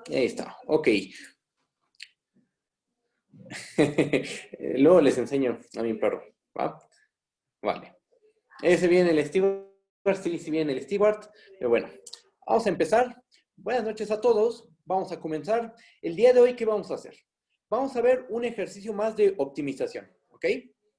Ahí está, ok. Luego les enseño a mi perro, ¿va? Vale. Ese viene el Steward, sí viene el Steward. Pero bueno, vamos a empezar. Buenas noches a todos. Vamos a comenzar. El día de hoy, ¿qué vamos a hacer? Vamos a ver un ejercicio más de optimización, ¿ok?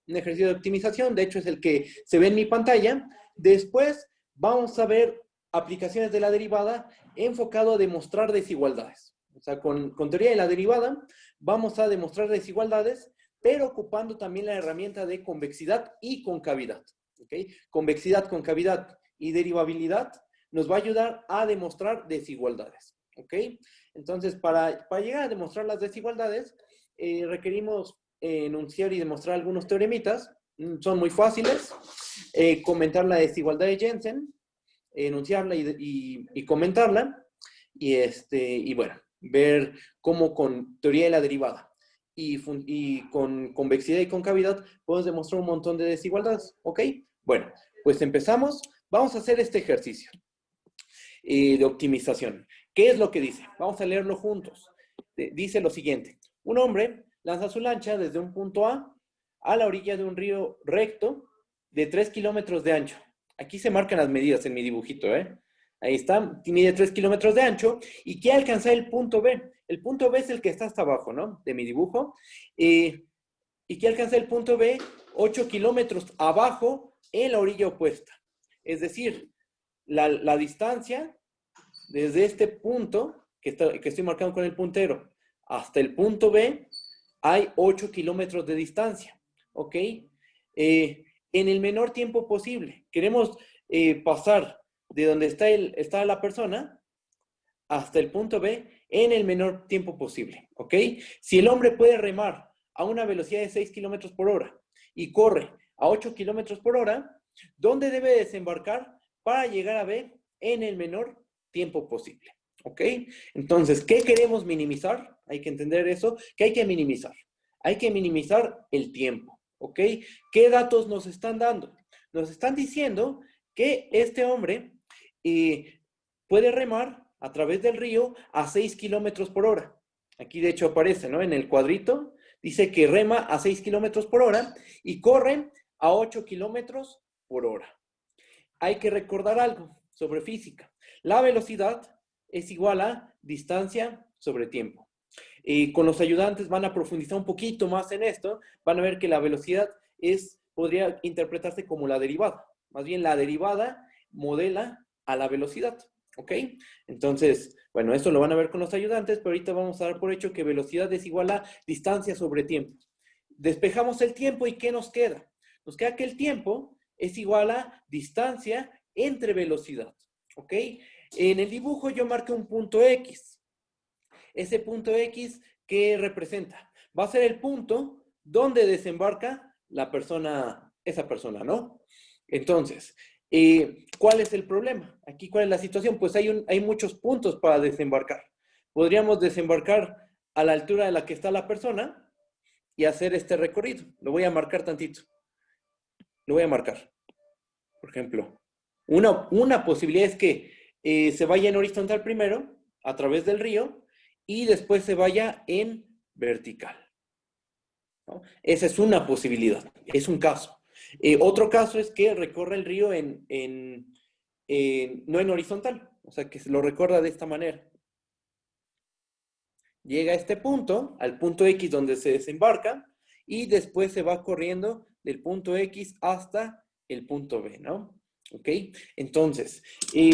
Un ejercicio de optimización, de hecho es el que se ve en mi pantalla. Después vamos a ver aplicaciones de la derivada enfocado a demostrar desigualdades. O sea, con teoría de la derivada vamos a demostrar desigualdades, pero ocupando también la herramienta de convexidad y concavidad. ¿Okay? Convexidad, concavidad y derivabilidad nos va a ayudar a demostrar desigualdades. ¿Ok? Entonces, para llegar a demostrar las desigualdades, requerimos enunciar y demostrar algunos teoremitas. Son muy fáciles. Comentar la desigualdad de Jensen, enunciarla y comentarla. Y bueno, ver cómo con teoría de la derivada y con convexidad y concavidad podemos demostrar un montón de desigualdades. ¿Ok? Bueno, pues empezamos. Vamos a hacer este ejercicio de optimización. ¿Qué es lo que dice? Vamos a leerlo juntos. Dice lo siguiente. Un hombre lanza su lancha desde un punto a la orilla de un río recto de 3 kilómetros de ancho. Aquí se marcan las medidas en mi dibujito, ¿eh? Ahí está, mide 3 kilómetros de ancho y quiere alcanzar el punto B. El punto B es el que está hasta abajo, ¿no? De mi dibujo. Y quiere alcanzar el punto B 8 kilómetros abajo en la orilla opuesta. Es decir, la distancia desde este punto que estoy marcando con el puntero hasta el punto B hay 8 kilómetros de distancia. ¿Ok? En el menor tiempo posible. Queremos pasar de donde está la persona hasta el punto B en el menor tiempo posible. ¿Ok? Si el hombre puede remar a una velocidad de 6 kilómetros por hora y corre a 8 kilómetros por hora, ¿dónde debe desembarcar para llegar a B en el menor tiempo posible? ¿Ok? Entonces, ¿qué queremos minimizar? Hay que entender eso. ¿Qué hay que minimizar? Hay que minimizar el tiempo. ¿Ok? ¿Qué datos nos están dando? Nos están diciendo que este hombre puede remar a través del río a 6 kilómetros por hora. Aquí de hecho aparece, ¿no? En el cuadrito dice que rema a 6 kilómetros por hora y corre a 8 kilómetros por hora. Hay que recordar algo sobre física. La velocidad es igual a distancia sobre tiempo. Y con los ayudantes van a profundizar un poquito más en esto. Van a ver que la velocidad podría interpretarse como la derivada. Más bien la derivada modela a la velocidad. ¿Ok? Entonces, bueno, esto lo van a ver con los ayudantes, pero ahorita vamos a dar por hecho que velocidad es igual a distancia sobre tiempo. Despejamos el tiempo y ¿qué nos queda? Nos queda que el tiempo es igual a distancia entre velocidad. ¿Ok? En el dibujo yo marqué un punto X. Ese punto X, ¿qué representa? Va a ser el punto donde desembarca la persona, esa persona, ¿no? Entonces, ¿cuál es el problema? Aquí, ¿cuál es la situación? Pues hay muchos puntos para desembarcar. Podríamos desembarcar a la altura de la que está la persona y hacer este recorrido. Lo voy a marcar tantito. Lo voy a marcar. Por ejemplo, una posibilidad es que se vaya en horizontal primero, a través del río, y después se vaya en vertical, ¿no? Esa es una posibilidad, es un caso. Otro caso es que recorre el río no en horizontal, o sea, que se lo recorra de esta manera. Llega a este punto, al punto X donde se desembarca, y después se va corriendo del punto X hasta el punto B, ¿no? ¿Ok? Entonces,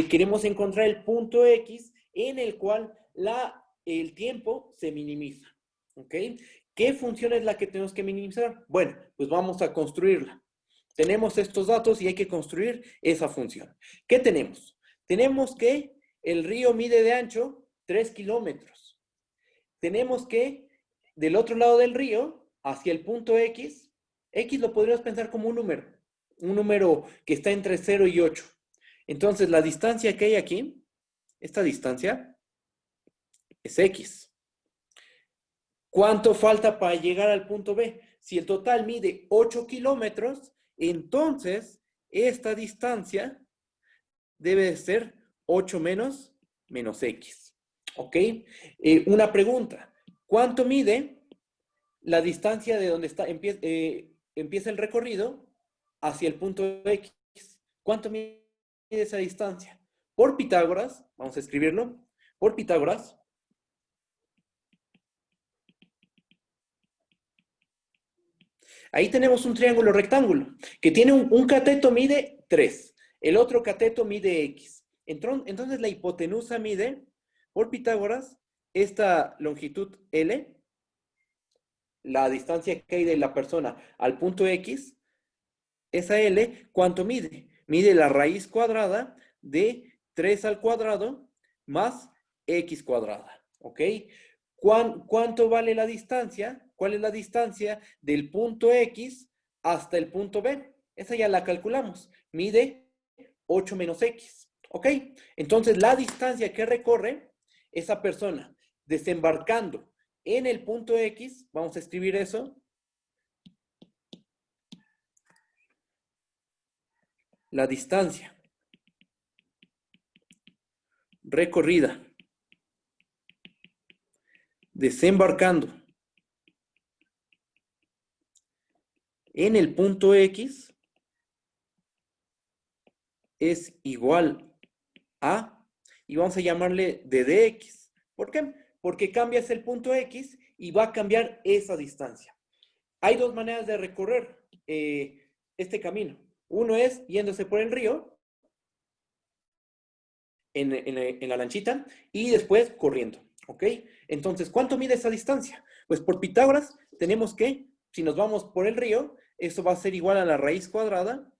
queremos encontrar el punto X en el cual el tiempo se minimiza. ¿Ok? ¿Qué función es la que tenemos que minimizar? Bueno, pues vamos a construirla. Tenemos estos datos y hay que construir esa función. ¿Qué tenemos? Tenemos que el río mide de ancho 3 kilómetros. Tenemos que del otro lado del río, hacia el punto X, X lo podríamos pensar como un número que está entre 0 y 8. Entonces, la distancia que hay aquí, esta distancia, es X. ¿Cuánto falta para llegar al punto B? Si el total mide 8 kilómetros, entonces esta distancia debe de ser 8 menos X. ¿Ok? Una pregunta. ¿Cuánto mide la distancia de donde empieza el recorrido hacia el punto X? ¿Cuánto mide esa distancia? Por Pitágoras, vamos a escribirlo, por Pitágoras, ahí tenemos un triángulo rectángulo que tiene un cateto mide 3, el otro cateto mide X. Entonces la hipotenusa mide, por Pitágoras, esta longitud L, la distancia que hay de la persona al punto X, esa L, ¿cuánto mide? Mide la raíz cuadrada de 3 al cuadrado más X cuadrada, ¿ok? ¿Cuánto vale la distancia? ¿Cuál es la distancia del punto X hasta el punto B? Esa ya la calculamos. Mide 8 menos X, ¿ok? Entonces, la distancia que recorre esa persona desembarcando en el punto X, vamos a escribir eso, la distancia recorrida desembarcando en el punto X es igual a, y vamos a llamarle d de X. ¿Por qué? Porque cambias el punto X y va a cambiar esa distancia. Hay dos maneras de recorrer este camino. Uno es yéndose por el río, en la lanchita, y después corriendo, ¿ok? Entonces, ¿cuánto mide esa distancia? Pues por Pitágoras tenemos que, si nos vamos por el río, esto va a ser igual a la raíz cuadrada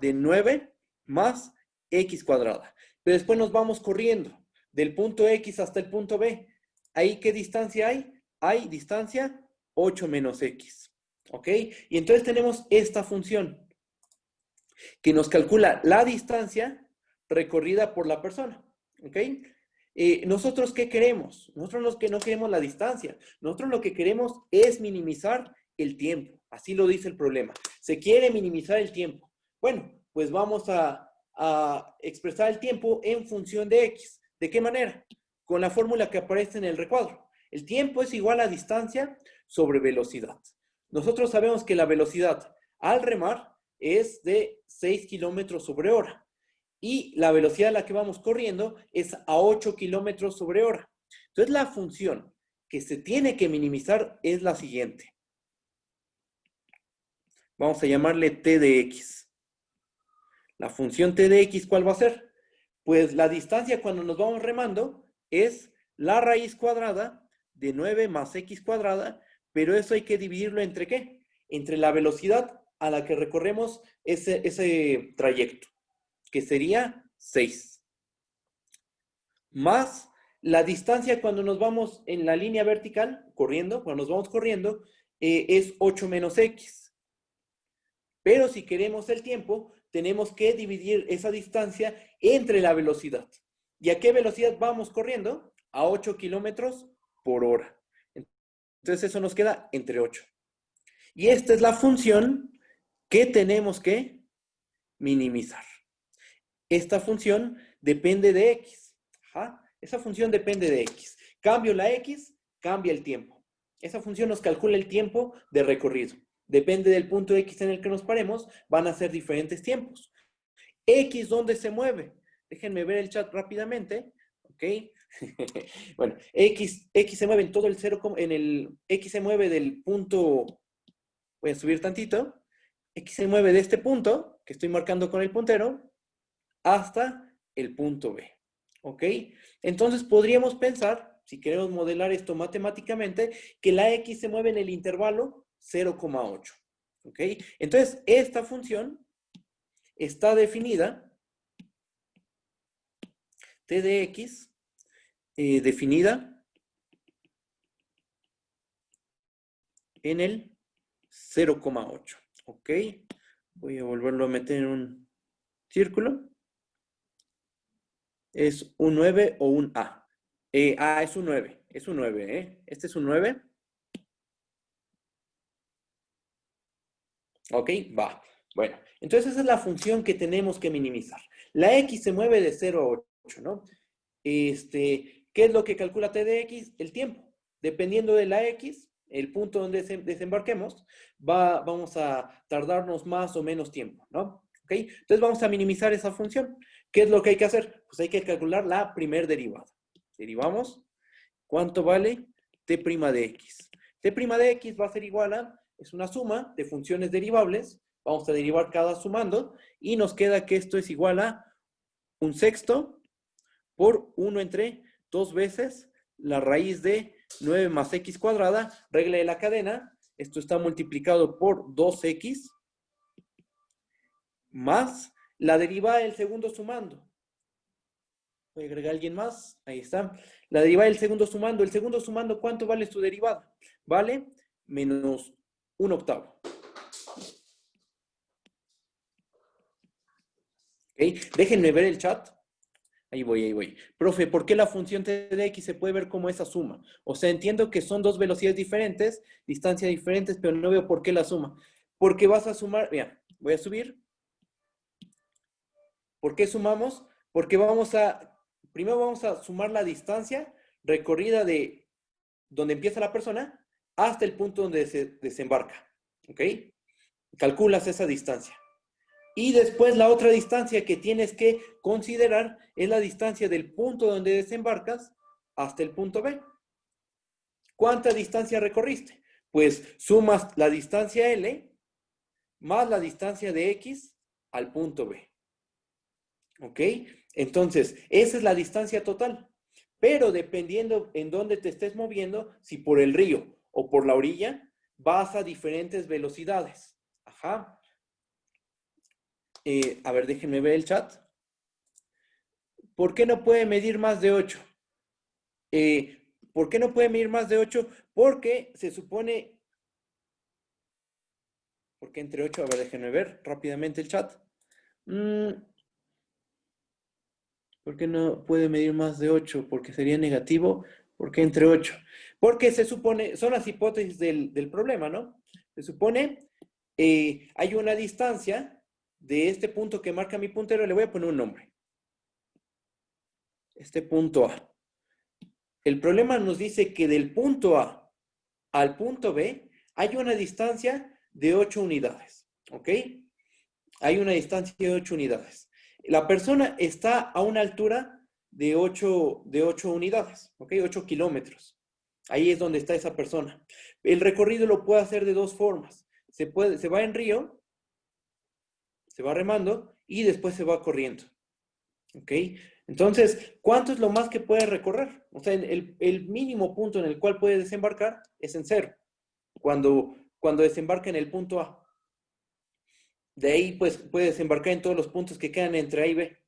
de 9 más X cuadrada. Pero después nos vamos corriendo del punto X hasta el punto B. ¿Ahí qué distancia hay? Hay distancia 8 menos X, ¿ok? Y entonces tenemos esta función que nos calcula la distancia recorrida por la persona, ¿ok? ¿Nosotros qué queremos? Nosotros no queremos la distancia. Nosotros lo que queremos es minimizar el tiempo. Así lo dice el problema. Se quiere minimizar el tiempo. Bueno, pues vamos a expresar el tiempo en función de X. ¿De qué manera? Con la fórmula que aparece en el recuadro. El tiempo es igual a distancia sobre velocidad. Nosotros sabemos que la velocidad al remar es de 6 kilómetros sobre hora. Y la velocidad a la que vamos corriendo es a 8 kilómetros sobre hora. Entonces, la función que se tiene que minimizar es la siguiente. Vamos a llamarle t de x. La función t de x, ¿cuál va a ser? Pues la distancia cuando nos vamos remando es la raíz cuadrada de 9 más x cuadrada, pero eso hay que dividirlo entre ¿qué? Entre la velocidad a la que recorremos ese trayecto, que sería 6. Más la distancia cuando nos vamos en la línea vertical, corriendo, cuando nos vamos corriendo, es 8 menos x. Pero si queremos el tiempo, tenemos que dividir esa distancia entre la velocidad. ¿Y a qué velocidad vamos corriendo? A 8 kilómetros por hora. Entonces eso nos queda entre 8. Y esta es la función que tenemos que minimizar. Esta función depende de x. Ajá. Esa función depende de x. Cambio la x, cambia el tiempo. Esa función nos calcula el tiempo de recorrido. Depende del punto x en el que nos paremos, van a ser diferentes tiempos. X, ¿dónde se mueve? Déjenme ver el chat rápidamente. ¿Ok? Bueno, X se mueve en todo el cero, X se mueve del punto, voy a subir tantito. X se mueve de este punto, que estoy marcando con el puntero, hasta el punto B. ¿Ok? Entonces podríamos pensar, si queremos modelar esto matemáticamente, que la X se mueve en el intervalo 0,8. ¿Ok? Entonces, esta función está definida, t de x, definida en el 0,8. ¿Ok? Voy a volverlo a meter en un círculo. ¿Es un 9 o un A? Es un 9. Es un 9, ¿eh? Este es un 9. ¿Ok? Va. Bueno, entonces esa es la función que tenemos que minimizar. La X se mueve de 0 a 8, ¿no? ¿Qué es lo que calcula t de x? El tiempo. Dependiendo de la x, el punto donde desembarquemos, vamos a tardarnos más o menos tiempo, ¿no? ¿Ok? Entonces vamos a minimizar esa función. ¿Qué es lo que hay que hacer? Pues hay que calcular la primer derivada. Derivamos. ¿Cuánto vale t' de x? T' de x va a ser igual a, es una suma de funciones derivables. Vamos a derivar cada sumando y nos queda que esto es igual a 1/6 por 1 entre 2 veces la raíz de 9 más x cuadrada, regla de la cadena. Esto está multiplicado por 2x más la derivada del segundo sumando. Voy a agregar a alguien más. Ahí está. La derivada del segundo sumando. El segundo sumando, ¿cuánto vale su derivada? Vale menos 1/8. ¿Okay? Déjenme ver el chat. Ahí voy, ahí voy. Profe, ¿por qué la función t de x se puede ver como esa suma? O sea, entiendo que son dos velocidades diferentes, distancias diferentes, pero no veo por qué la suma. Porque vas a sumar, mira, voy a subir. ¿Por qué sumamos? Porque primero vamos a sumar la distancia recorrida de donde empieza la persona hasta el punto donde se desembarca. ¿Ok? Calculas esa distancia. Y después la otra distancia que tienes que considerar es la distancia del punto donde desembarcas hasta el punto B. ¿Cuánta distancia recorriste? Pues sumas la distancia L más la distancia de X al punto B. ¿Ok? Entonces, esa es la distancia total. Pero dependiendo en dónde te estés moviendo, si por el río o por la orilla, vas a diferentes velocidades. Ajá. A ver, déjenme ver el chat. ¿Por qué no puede medir más de 8? ¿Por qué no puede medir más de 8? Porque se supone... Porque entre 8, a ver, déjenme ver rápidamente el chat. ¿Por qué no puede medir más de 8? Porque sería negativo. ¿Por qué entre 8? Porque se supone, son las hipótesis del problema, ¿no? Se supone, hay una distancia de este punto que marca mi puntero, le voy a poner un nombre. Este punto A. El problema nos dice que del punto A al punto B hay una distancia de 8 unidades, ¿ok? Hay una distancia de 8 unidades. La persona está a una altura de 8 unidades, ¿ok? 8 kilómetros. Ahí es donde está esa persona. El recorrido lo puede hacer de dos formas. Se va en río, se va remando y después se va corriendo. ¿Ok? Entonces, ¿cuánto es lo más que puede recorrer? O sea, el mínimo punto en el cual puede desembarcar es en 0. Cuando desembarca en el punto A. De ahí, pues, puede desembarcar en todos los puntos que quedan entre A y B.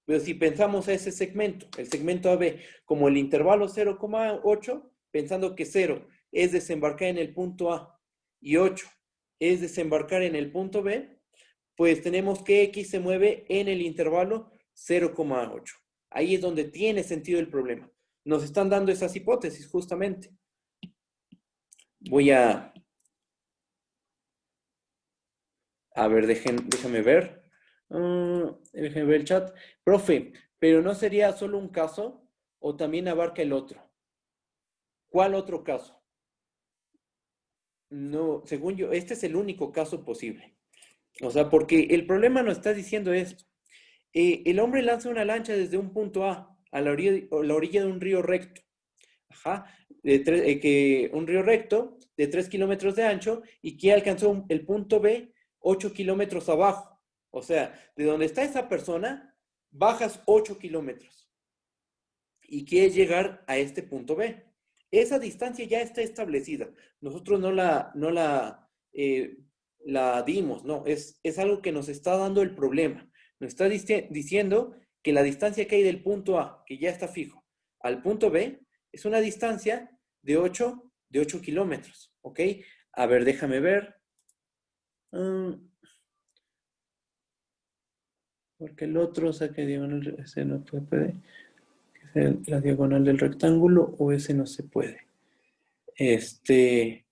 Pero si pensamos a ese segmento, el segmento AB, como el intervalo 0,8, pensando que 0 es desembarcar en el punto A y 8 es desembarcar en el punto B, pues tenemos que X se mueve en el intervalo 0,8. Ahí es donde tiene sentido el problema. Nos están dando esas hipótesis justamente. Voy a ver, déjame ver. Déjame ver el chat. Profe, pero ¿no sería solo un caso o también abarca el otro? ¿Cuál otro caso? No, según yo, este es el único caso posible. O sea, porque el problema nos está diciendo esto. El hombre lanza una lancha desde un punto a la orilla de un río recto. Ajá. Un río recto de 3 kilómetros de ancho y que alcanzó el punto B 8 kilómetros abajo. O sea, de donde está esa persona, bajas 8 kilómetros y quieres llegar a este punto B. Esa distancia ya está establecida. Nosotros no la dimos, no, es algo que nos está dando el problema. Nos está diciendo que la distancia que hay del punto A, que ya está fijo, al punto B, es una distancia de 8 kilómetros, ¿ok? A ver, déjame ver. Porque el otro, o sea, que diagonal, ese no puede. La diagonal del rectángulo o ese no se puede. Sí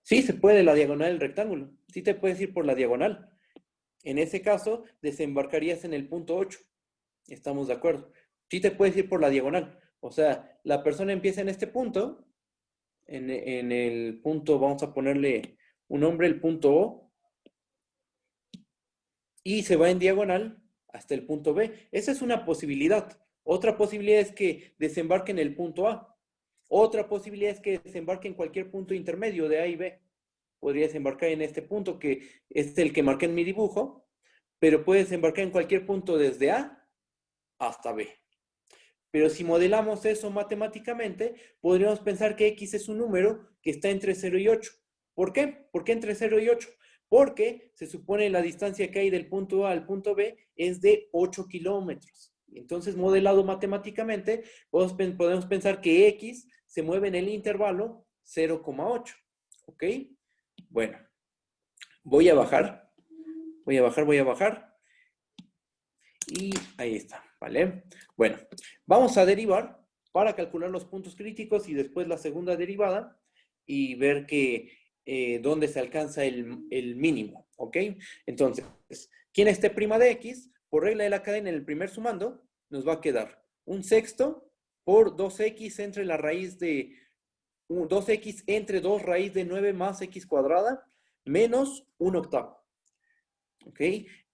se puede la diagonal del rectángulo. Sí te puedes ir por la diagonal. En ese caso, desembarcarías en el punto 8. Estamos de acuerdo. Sí te puedes ir por la diagonal. O sea, la persona empieza en este punto, en el punto, vamos a ponerle un nombre, el punto O, y se va en diagonal hasta el punto B. Esa es una posibilidad. Otra posibilidad es que desembarque en el punto A. Otra posibilidad es que desembarque en cualquier punto intermedio de A y B. Podría desembarcar en este punto que es el que marqué en mi dibujo, pero puede desembarcar en cualquier punto desde A hasta B. Pero si modelamos eso matemáticamente, podríamos pensar que X es un número que está entre 0 y 8. ¿Por qué? ¿Por qué entre 0 y 8? Porque se supone la distancia que hay del punto A al punto B es de 8 kilómetros. Entonces, modelado matemáticamente, podemos pensar que X se mueve en el intervalo 0,8. ¿Ok? Bueno, voy a bajar. Voy a bajar. Y ahí está, ¿vale? Bueno, vamos a derivar para calcular los puntos críticos y después la segunda derivada y ver dónde se alcanza el mínimo, ¿ok? Entonces, ¿quién es T' de X? Por regla de la cadena, en el primer sumando, nos va a quedar un sexto por 2X entre la raíz de 2X entre 2 raíz de 9 más X cuadrada menos 1 octavo. ¿Ok?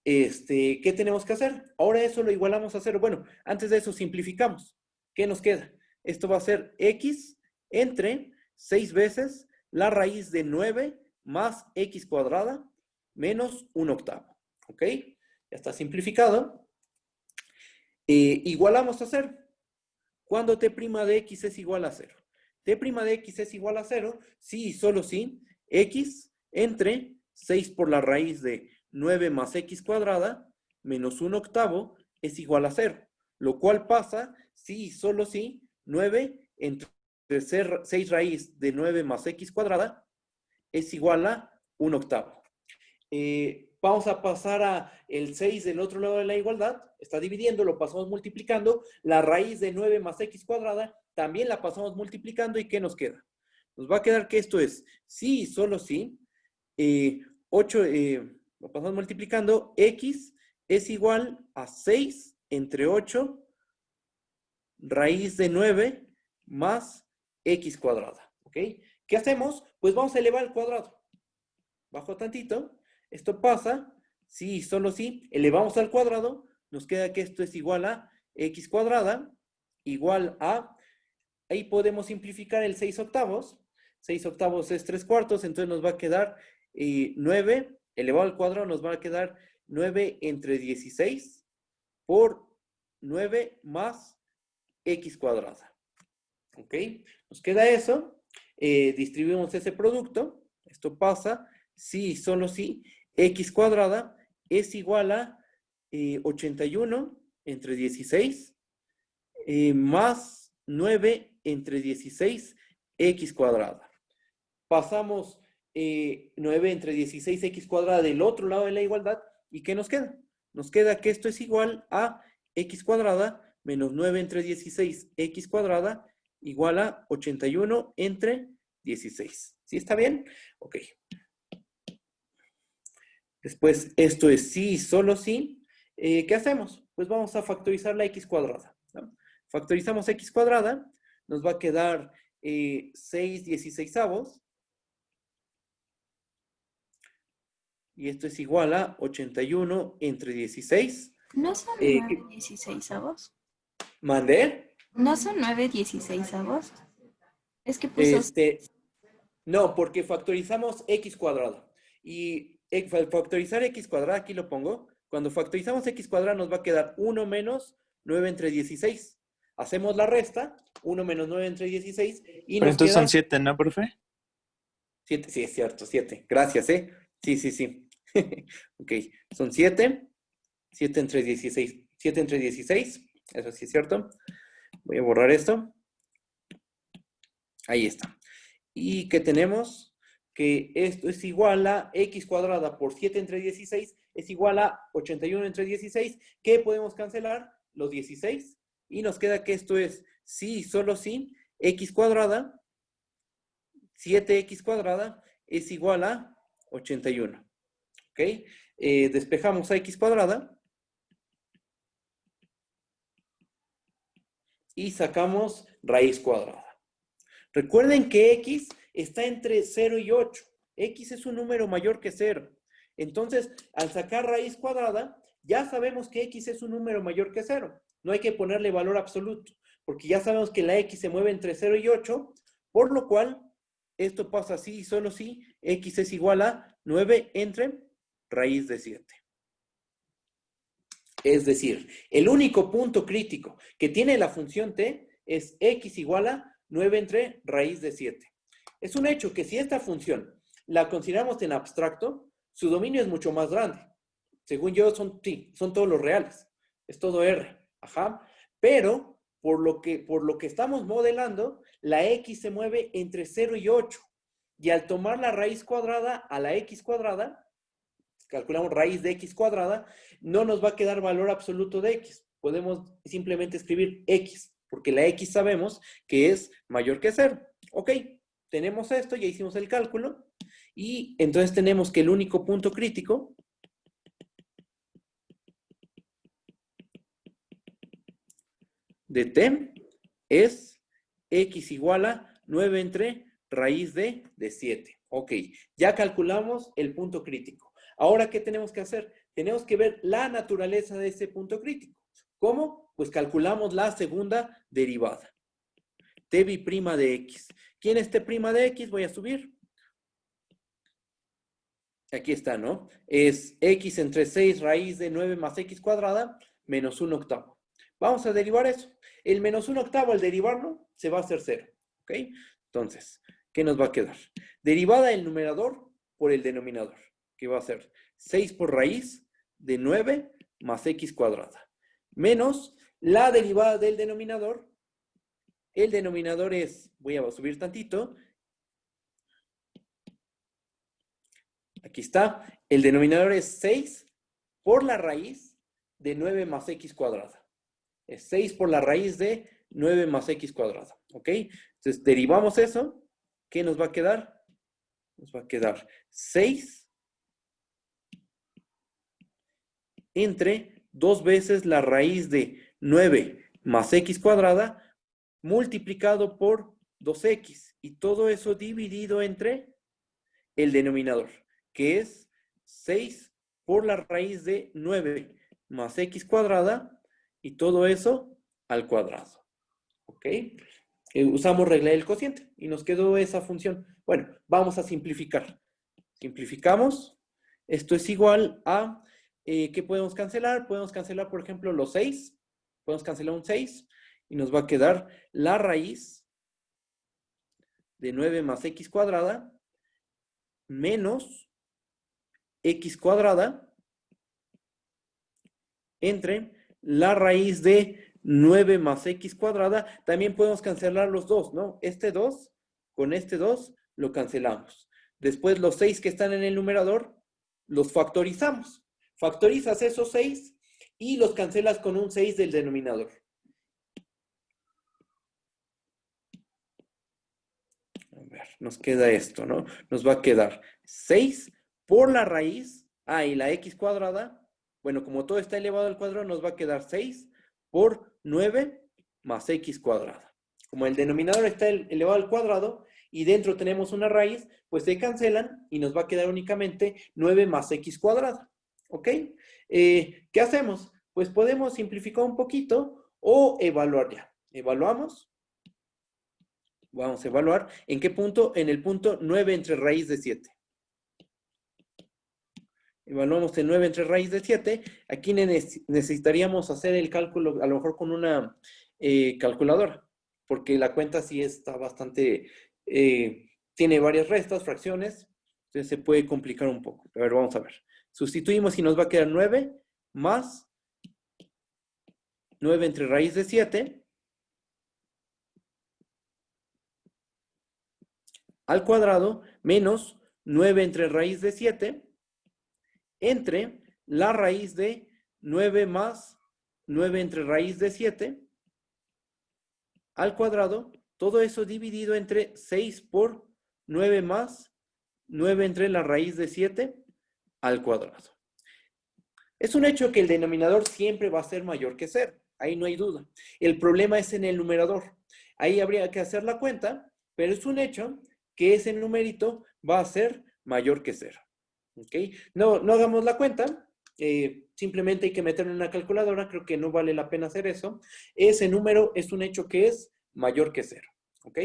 ¿Qué tenemos que hacer? Ahora eso lo igualamos a 0. Bueno, antes de eso simplificamos. ¿Qué nos queda? Esto va a ser X entre 6 veces la raíz de 9 más X cuadrada menos 1 octavo. ¿Ok? Ya está simplificado. Igualamos a 0. ¿Cuándo T' de X es igual a 0? T' de X es igual a 0 si y solo si X entre 6 por la raíz de 9 más X cuadrada menos 1 octavo es igual a 0. Lo cual pasa si y solo si 9 entre 6 raíz de 9 más X cuadrada es igual a 1 octavo. Vamos a pasar a el 6 del otro lado de la igualdad. Está dividiendo, lo pasamos multiplicando. La raíz de 9 más X cuadrada también la pasamos multiplicando. ¿Y qué nos queda? Nos va a quedar que esto es sí y solo sí. 8, lo pasamos multiplicando. X es igual a 6 entre 8 raíz de 9 más X cuadrada. ¿Ok? ¿Qué hacemos? Pues vamos a elevar al cuadrado. Bajo tantito. Esto pasa, si solo si elevamos al cuadrado, nos queda que esto es igual a X cuadrada, igual a, ahí podemos simplificar el 6 octavos. 6 octavos es 3 cuartos, entonces nos va a quedar 9, elevado al cuadrado, nos va a quedar 9 entre 16 por 9 más X cuadrada. ¿Ok? Nos queda eso. Distribuimos ese producto. Esto pasa si, solo si, X cuadrada es igual a 81 entre 16 más 9 entre 16 X cuadrada. Pasamos 9 entre 16 X cuadrada del otro lado de la igualdad. ¿Y qué nos queda? Nos queda que esto es igual a X cuadrada menos 9 entre 16 X cuadrada igual a 81 entre 16. ¿Sí está bien? Ok. Después, esto es sí, solo sí. ¿Qué hacemos? Pues vamos a factorizar la X cuadrada, ¿no? Factorizamos X cuadrada, nos va a quedar 6 16avos. Y esto es igual a 81 entre 16. ¿No son 9/16? ¿Mandé? ¿No son 9/16? Es que puso... No, porque factorizamos X cuadrado. Y factorizar X cuadrada, aquí lo pongo. Cuando factorizamos X cuadrada nos va a quedar 1 menos 9 entre 16. Hacemos la resta, 1 menos 9 entre 16, y Pero nos entonces son queda 7, ¿no, profe? 7. Sí, es cierto, 7. Gracias, ¿eh? Sí, sí, sí. Ok, son 7. 7 entre 16. 7 entre 16. Eso sí es cierto. Voy a borrar esto. Ahí está. ¿Y qué tenemos? Que esto es igual a X cuadrada por 7 entre 16 es igual a 81 entre 16, que podemos cancelar los 16 y nos queda que esto es sí, solo sí, X cuadrada, 7X cuadrada es igual a 81. ¿Ok? Despejamos a X cuadrada. y sacamos raíz cuadrada. Recuerden que x está entre 0 y 8. X es un número mayor que 0. Entonces, al sacar raíz cuadrada, ya sabemos que x es un número mayor que 0. No hay que ponerle valor absoluto, porque ya sabemos que la x se mueve entre 0 y 8, por lo cual esto pasa así y solo si x es igual a 9 entre raíz de 7. Es decir, el único punto crítico que tiene la función t es x igual a 9 entre raíz de 7. Es un hecho que si esta función la consideramos en abstracto, su dominio es mucho más grande. Según yo, son todos los reales. Es todo R. Ajá. Pero, por lo que estamos modelando, la x se mueve entre 0 y 8. Y al tomar la raíz cuadrada a la x cuadrada, calculamos raíz de x cuadrada, no nos va a quedar valor absoluto de x. Podemos simplemente escribir x, porque la x sabemos que es mayor que 0. Ok, tenemos esto, ya hicimos el cálculo, y entonces tenemos que el único punto crítico de t es x igual a 9 entre raíz de 7. Ok, ya calculamos el punto crítico. Ahora, ¿qué tenemos que hacer? Tenemos que ver la naturaleza de ese punto crítico. ¿Cómo? Pues calculamos la segunda derivada. t' de x. ¿Quién es t' de x? Voy a subir. Aquí está, ¿no? Es x entre 6 raíz de 9 más x cuadrada menos 1 octavo. Vamos a derivar eso. El menos 1 octavo al derivarlo se va a hacer 0. ¿Ok? Entonces, ¿qué nos va a quedar? Derivada del numerador por el denominador, que va a ser 6 por raíz de 9 más x cuadrada. Menos la derivada del denominador. El denominador es, voy a subir tantito. Aquí está. El denominador es 6 por la raíz de 9 más x cuadrada. Es 6 por la raíz de 9 más x cuadrada. ¿Ok? Entonces, derivamos eso. ¿Qué nos va a quedar? Nos va a quedar 6 entre 2 veces la raíz de 9 más x cuadrada multiplicado por 2x. Y todo eso dividido entre el denominador, que es 6 por la raíz de 9 más x cuadrada, y todo eso al cuadrado. ¿Ok? Usamos regla del cociente y nos quedó esa función. Bueno, vamos a simplificar. Simplificamos. Esto es igual a, ¿qué podemos cancelar? Podemos cancelar, por ejemplo, los 6. Podemos cancelar un 6 y nos va a quedar la raíz de 9 más x cuadrada menos x cuadrada entre la raíz de 9 más x cuadrada. También podemos cancelar los dos, ¿no? Este 2 con este 2 lo cancelamos. Después los 6 que están en el numerador los factorizamos. Factorizas esos 6 y los cancelas con un 6 del denominador. A ver, nos queda esto, ¿no? Nos va a quedar 6 por la raíz, y la x cuadrada. Bueno, como todo está elevado al cuadrado, nos va a quedar 6 por 9 más x cuadrada. Como el denominador está elevado al cuadrado y dentro tenemos una raíz, pues se cancelan y nos va a quedar únicamente 9 más x cuadrada. ¿Ok? ¿Qué hacemos? Pues podemos simplificar un poquito o evaluar ya. Evaluamos. Vamos a evaluar. ¿En qué punto? En el punto 9 entre raíz de 7. Evaluamos el 9 entre raíz de 7. Aquí necesitaríamos hacer el cálculo a lo mejor con una calculadora, porque la cuenta sí está bastante, tiene varias restas, fracciones, entonces se puede complicar un poco. A ver, vamos a ver. Sustituimos y nos va a quedar 9 más 9 entre raíz de 7 al cuadrado menos 9 entre raíz de 7 entre la raíz de 9 más 9 entre raíz de 7 al cuadrado, todo eso dividido entre 6 por 9 más 9 entre la raíz de 7 al cuadrado. Es un hecho que el denominador siempre va a ser mayor que 0. ahí no hay duda. El problema es en el numerador. Ahí habría que hacer la cuenta, pero es un hecho que ese numerito va a ser mayor que 0. ¿Ok? No hagamos la cuenta, simplemente hay que meterlo en una calculadora, creo que no vale la pena hacer eso. Ese número es un hecho que es mayor que 0. ¿Ok?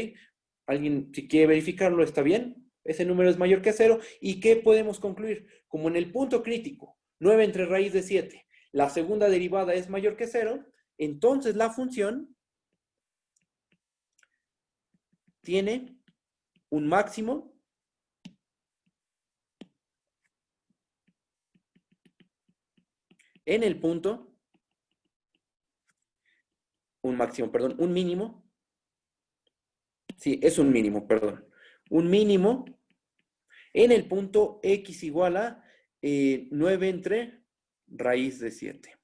Alguien, si quiere verificarlo, está bien. Ese número es mayor que 0. ¿Y qué podemos concluir? Como en el punto crítico, 9 entre raíz de 7, la segunda derivada es mayor que 0, entonces la función tiene un máximo en el punto, un mínimo. Sí, es un mínimo, perdón. Un mínimo en el punto x igual a 9 entre raíz de 7.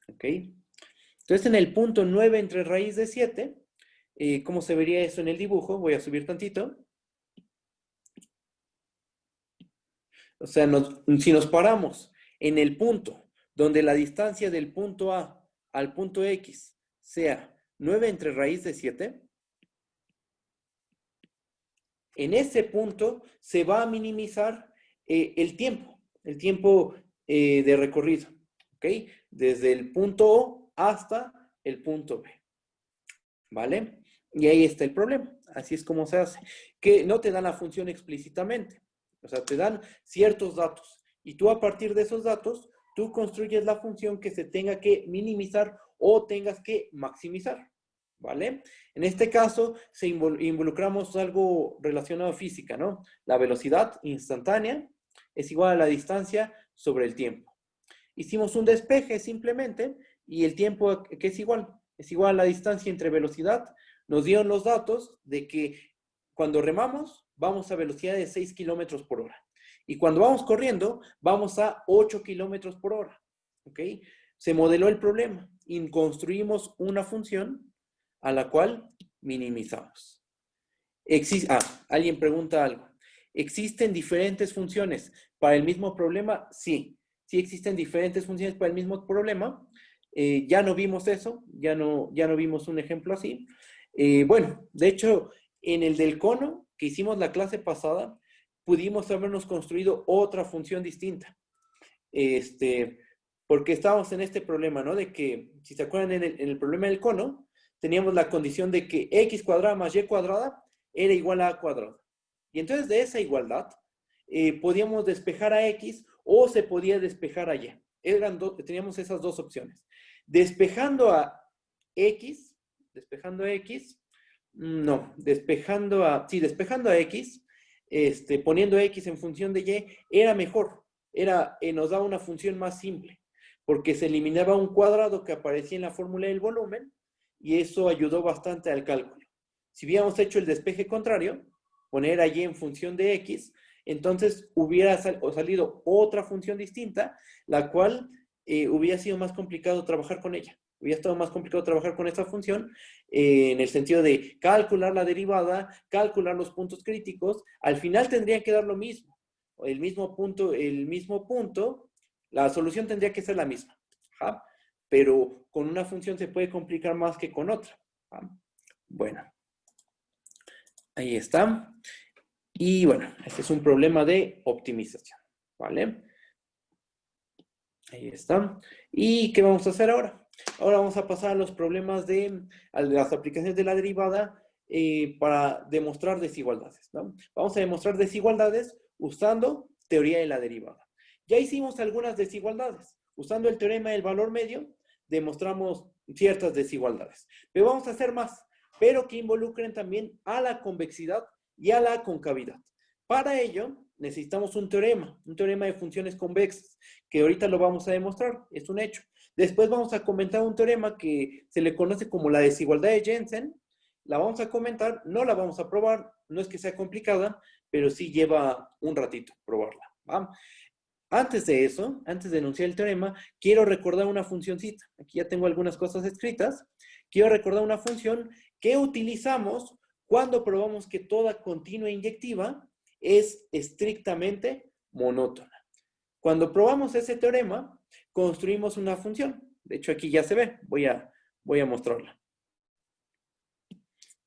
¿Ok? Entonces, en el punto 9 entre raíz de 7, ¿cómo se vería eso en el dibujo? Voy a subir tantito. O sea, si nos paramos en el punto donde la distancia del punto A al punto X sea 9 entre raíz de 7, en ese punto se va a minimizar el tiempo de recorrido, ¿ok? Desde el punto O hasta el punto B, ¿vale? Y ahí está el problema, así es como se hace, que no te dan la función explícitamente, o sea, te dan ciertos datos, y tú a partir de esos datos, tú construyes la función que se tenga que minimizar o tengas que maximizar. ¿Vale? En este caso, involucramos algo relacionado a física, ¿no? La velocidad instantánea es igual a la distancia sobre el tiempo. Hicimos un despeje simplemente y el tiempo que es igual a la distancia entre velocidad. Nos dieron los datos de que cuando remamos vamos a velocidad de 6 kilómetros por hora. Y cuando vamos corriendo vamos a 8 kilómetros por hora. ¿Ok? Se modeló el problema y construimos una función a la cual minimizamos. Alguien pregunta algo. ¿Existen diferentes funciones para el mismo problema? Sí, sí existen diferentes funciones para el mismo problema. Ya no vimos eso, ya no vimos un ejemplo así. Bueno, de hecho, en el del cono que hicimos la clase pasada, pudimos habernos construido otra función distinta. Porque estábamos en este problema, ¿no? De que, si se acuerdan, en el problema del cono, teníamos la condición de que x cuadrada más y cuadrada era igual a cuadrada. Y entonces de esa igualdad, podíamos despejar a x o se podía despejar a y. Teníamos esas dos opciones. Despejando a x, despejando a x, poniendo x en función de y, era mejor. Nos daba una función más simple, porque se eliminaba un cuadrado que aparecía en la fórmula del volumen, y eso ayudó bastante al cálculo. Si hubiéramos hecho el despeje contrario, poner a y en función de x, entonces hubiera salido otra función distinta, la cual hubiera sido más complicado trabajar con ella. Hubiera estado más complicado trabajar con esta función en el sentido de calcular la derivada, calcular los puntos críticos. Al final tendrían que dar lo mismo. El mismo punto, la solución tendría que ser la misma. ¿Ja? Pero con una función se puede complicar más que con otra. ¿Ja? Bueno, ahí está. Y bueno, este es un problema de optimización, ¿vale? Ahí está. ¿Y qué vamos a hacer ahora? Ahora vamos a pasar a los problemas a las aplicaciones de la derivada para demostrar desigualdades, ¿no? Vamos a demostrar desigualdades usando teoría de la derivada. Ya hicimos algunas desigualdades. Usando el teorema del valor medio, demostramos ciertas desigualdades. Pero vamos a hacer más, pero que involucren también a la convexidad y a la concavidad. Para ello, necesitamos un teorema de funciones convexas, que ahorita lo vamos a demostrar, es un hecho. Después vamos a comentar un teorema que se le conoce como la desigualdad de Jensen. La vamos a comentar, no la vamos a probar, no es que sea complicada, pero sí lleva un ratito probarla, ¿va? Antes de eso, antes de enunciar el teorema, quiero recordar una funcioncita. Aquí ya tengo algunas cosas escritas. Quiero recordar una función que utilizamos cuando probamos que toda continua inyectiva es estrictamente monótona. Cuando probamos ese teorema, construimos una función. De hecho, aquí ya se ve. Voy a Voy a mostrarla.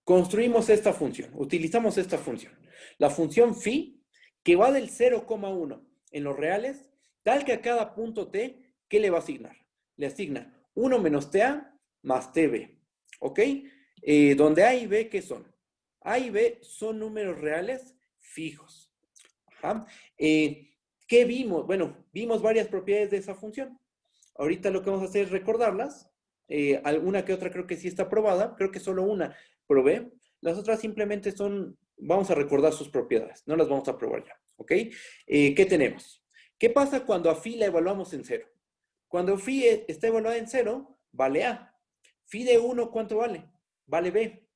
Construimos esta función, utilizamos esta función. La función phi, que va del 0,1 en los reales, tal que a cada punto t, ¿qué le va a asignar? Le asigna 1 menos ta más tb, ¿ok? Donde a y b, ¿qué son? A y b son números reales fijos. Ajá. ¿Qué vimos? Bueno, vimos varias propiedades de esa función. Ahorita lo que vamos a hacer es recordarlas. Alguna que otra creo que sí está probada. Creo que solo una probé. Las otras simplemente son, vamos a recordar sus propiedades. No las vamos a probar ya. ¿Ok? ¿Qué tenemos? ¿Qué pasa cuando a phi la evaluamos en 0? Cuando phi está evaluada en 0, vale a. Phi de 1, ¿cuánto vale? Vale b.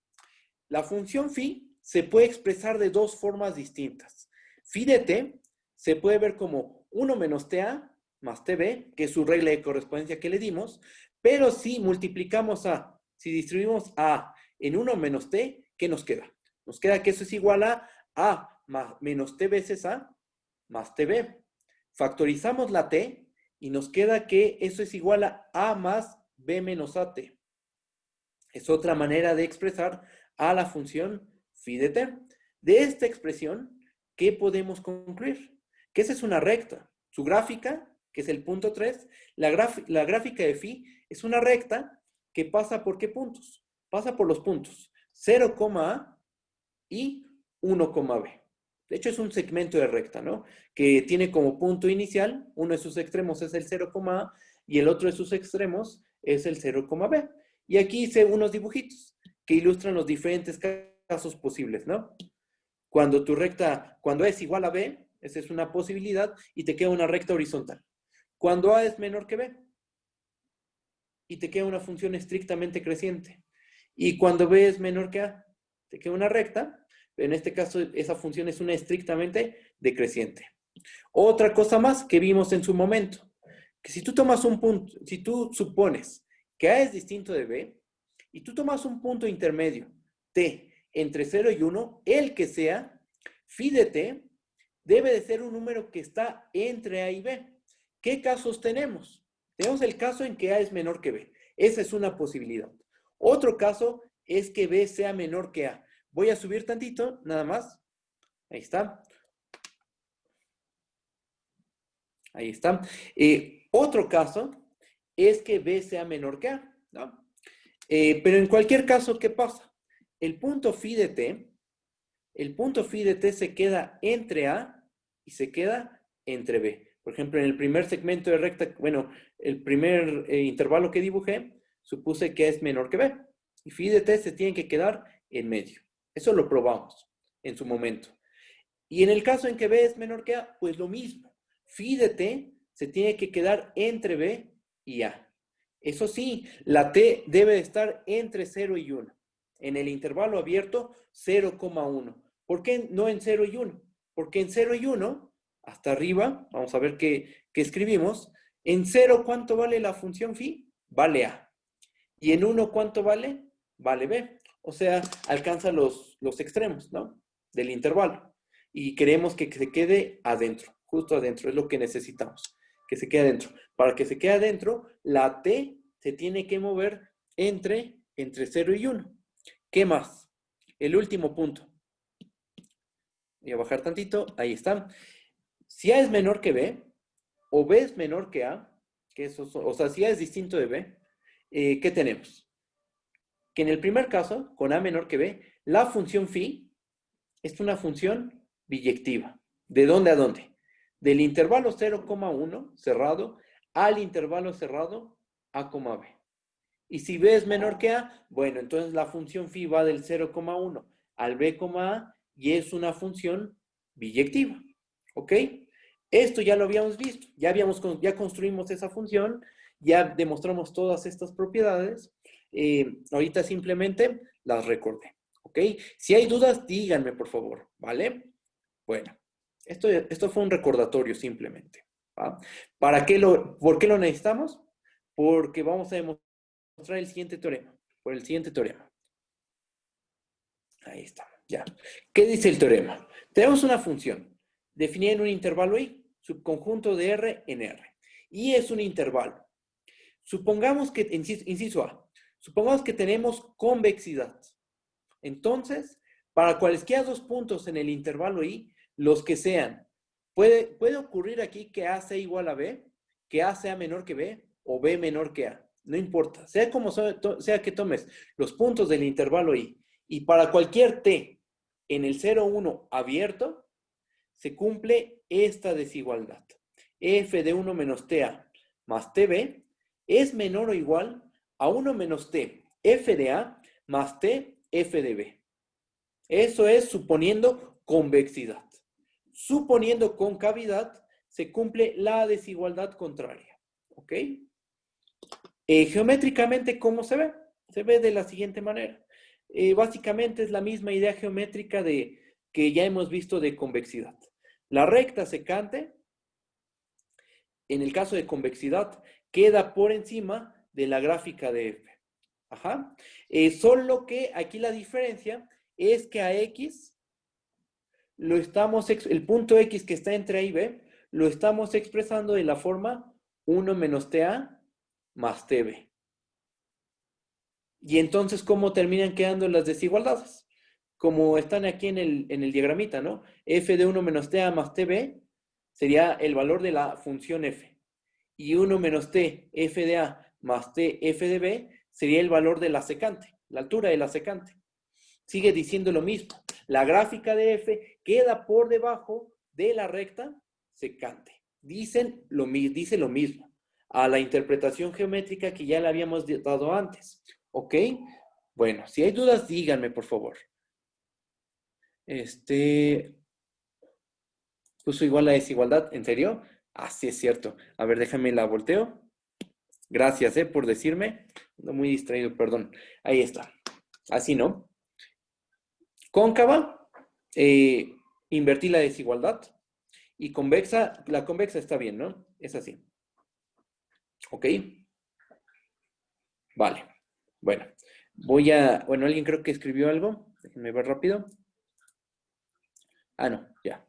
La función phi se puede expresar de dos formas distintas. Phi de t se puede ver como 1 menos ta más tb, que es su regla de correspondencia que le dimos, pero si multiplicamos a, si distribuimos a en 1 menos t, ¿qué nos queda? Nos queda que eso es igual a más, menos t veces a más tb. Factorizamos la t y nos queda que eso es igual a más b menos at. Es otra manera de expresar a la función phi de t. De esta expresión, ¿qué podemos concluir? Que esa es una recta. Su gráfica, que es el punto 3, la gráfica de phi es una recta que pasa por ¿qué puntos? Pasa por los puntos 0,a y 1,b. De hecho, es un segmento de recta, ¿no? Que tiene como punto inicial, uno de sus extremos es el 0,a y el otro de sus extremos es el 0,b. Y aquí hice unos dibujitos que ilustran los diferentes casos posibles, ¿no? Cuando tu recta, cuando A es igual a B, esa es una posibilidad y te queda una recta horizontal. Cuando A es menor que B y te queda una función estrictamente creciente. Y cuando B es menor que A, te queda una recta. En este caso, esa función es una estrictamente decreciente. Otra cosa más que vimos en su momento, que si tú tomas un punto, si tú supones que A es distinto de B, y tú tomas un punto intermedio, T, entre 0 y 1, el que sea, phi de T debe de ser un número que está entre A y B. ¿Qué casos tenemos? Tenemos el caso en que A es menor que B. Esa es una posibilidad. Otro caso es que B sea menor que A. Voy a subir tantito, nada más. Ahí está. Ahí está. Otro caso es que B sea menor que A, ¿no? Pero en cualquier caso, ¿qué pasa? El punto phi de t se queda entre A y se queda entre B. Por ejemplo, en el primer segmento de recta, bueno, el primer intervalo que dibujé, supuse que A es menor que B. Y phi de t se tiene que quedar en medio. Eso lo probamos en su momento. Y en el caso en que B es menor que A, pues lo mismo. Phi de t se tiene que quedar entre B y A. Eso sí, la t debe de estar entre 0 y 1. En el intervalo abierto, 0,1. ¿Por qué no en 0 y 1? Porque en 0 y 1, hasta arriba, vamos a ver qué escribimos. En 0, ¿cuánto vale la función phi? Vale A. Y en 1, ¿cuánto vale? Vale B. O sea, alcanza los extremos, ¿no? Del intervalo. Y queremos que se quede adentro, justo adentro. Es lo que necesitamos, que se quede adentro. Para que se quede adentro, la t se tiene que mover entre 0 y 1. ¿Qué más? El último punto. Voy a bajar tantito. Ahí está. Si A es menor que B, o B es menor que A, que eso, o sea, si A es distinto de B, ¿qué tenemos? Que en el primer caso, con A menor que B, la función phi es una función biyectiva. ¿De dónde a dónde? Del intervalo 0,1 cerrado al intervalo cerrado A, B. Y si B es menor que A, bueno, entonces la función phi va del 0,1 al B, A y es una función biyectiva. ¿Ok? Esto ya lo habíamos visto. Ya construimos esa función, ya demostramos todas estas propiedades. Ahorita simplemente las recordé. ¿Ok? Si hay dudas, díganme, por favor. ¿Vale? Bueno, esto fue un recordatorio simplemente. ¿Va? ¿Por qué lo necesitamos? Porque vamos a demostrar el siguiente teorema. Por el siguiente teorema. Ahí está. Ya. ¿Qué dice el teorema? Tenemos una función definida en un intervalo I, subconjunto de R en R. Y es un intervalo. Supongamos que, inciso A, Supongamos que tenemos convexidad. Entonces, para cualesquiera dos puntos en el intervalo I, los que sean, puede ocurrir aquí que A sea igual a B, que A sea menor que B, o B menor que A. No importa, sea como sea que tomes los puntos del intervalo I, y para cualquier T en el 0, 1 abierto, se cumple esta desigualdad. F de 1 menos TA más TB es menor o igual a 1 menos T F de A más T F de B. Eso es suponiendo convexidad. Suponiendo concavidad, se cumple la desigualdad contraria. ¿Ok? Geométricamente, ¿cómo se ve? Se ve de la siguiente manera. Básicamente es la misma idea geométrica que ya hemos visto de convexidad. La recta secante, en el caso de convexidad, queda por encima de la gráfica de F. Ajá. Solo que aquí la diferencia es que a X el punto X que está entre A y B, lo estamos expresando de la forma 1 menos TA más TB. Y entonces, ¿cómo terminan quedando las desigualdades? Como están aquí en el diagramita, ¿no? F de 1 menos TA más TB sería el valor de la función F. Y 1 menos T F de A más T F de B sería el valor de la secante, la altura de la secante. Sigue diciendo lo mismo. La gráfica de F queda por debajo de la recta secante. Dice lo mismo a la interpretación geométrica que ya le habíamos dado antes. ¿Ok? Bueno, si hay dudas, díganme, por favor. Puso igual la desigualdad. ¿En serio? Ah, sí, es cierto. A ver, déjame la volteo. Gracias, por decirme. No, muy distraído, perdón. Ahí está. Así, ¿no? Cóncava, invertí la desigualdad. Y convexa, la convexa está bien, ¿no? Es así. ¿Ok? Vale. Bueno, bueno, alguien creo que escribió algo. Déjenme ver rápido. Ah, no, ya.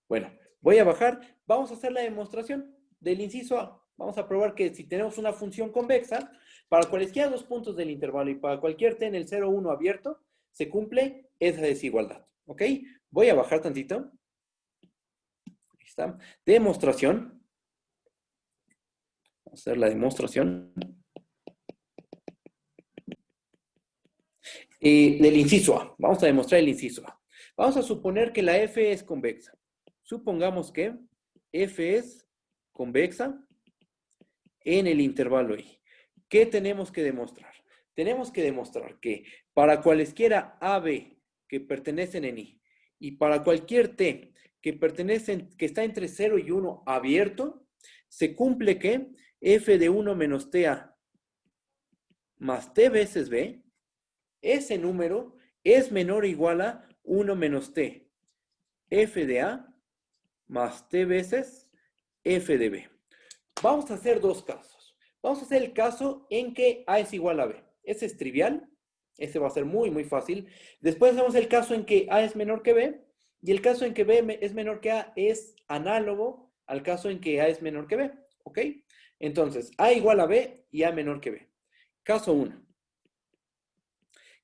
Bueno, voy a bajar. Vamos a hacer la demostración del inciso A. Vamos a probar que si tenemos una función convexa, para cualesquiera dos puntos del intervalo y para cualquier t en el 0, 1 abierto, se cumple esa desigualdad. ¿Ok? Voy a bajar tantito. Ahí está. Demostración. Vamos a hacer la demostración. Del inciso A. Vamos a demostrar el inciso A. Vamos a suponer que la F es convexa. Supongamos que F es convexa en el intervalo I. ¿Qué tenemos que demostrar? Tenemos que demostrar que para cualesquiera AB que pertenecen en I y para cualquier T que está entre 0 y 1 abierto, se cumple que F de 1 menos TA más T veces B, ese número es menor o igual a 1 menos T F de A más T veces F de B. Vamos a hacer dos casos. Vamos a hacer el caso en que A es igual a B. Ese es trivial. Ese va a ser muy, muy fácil. Después hacemos el caso en que A es menor que B. Y el caso en que B es menor que A es análogo al caso en que A es menor que B. ¿Ok? Entonces, A igual a B y A menor que B. Caso 1.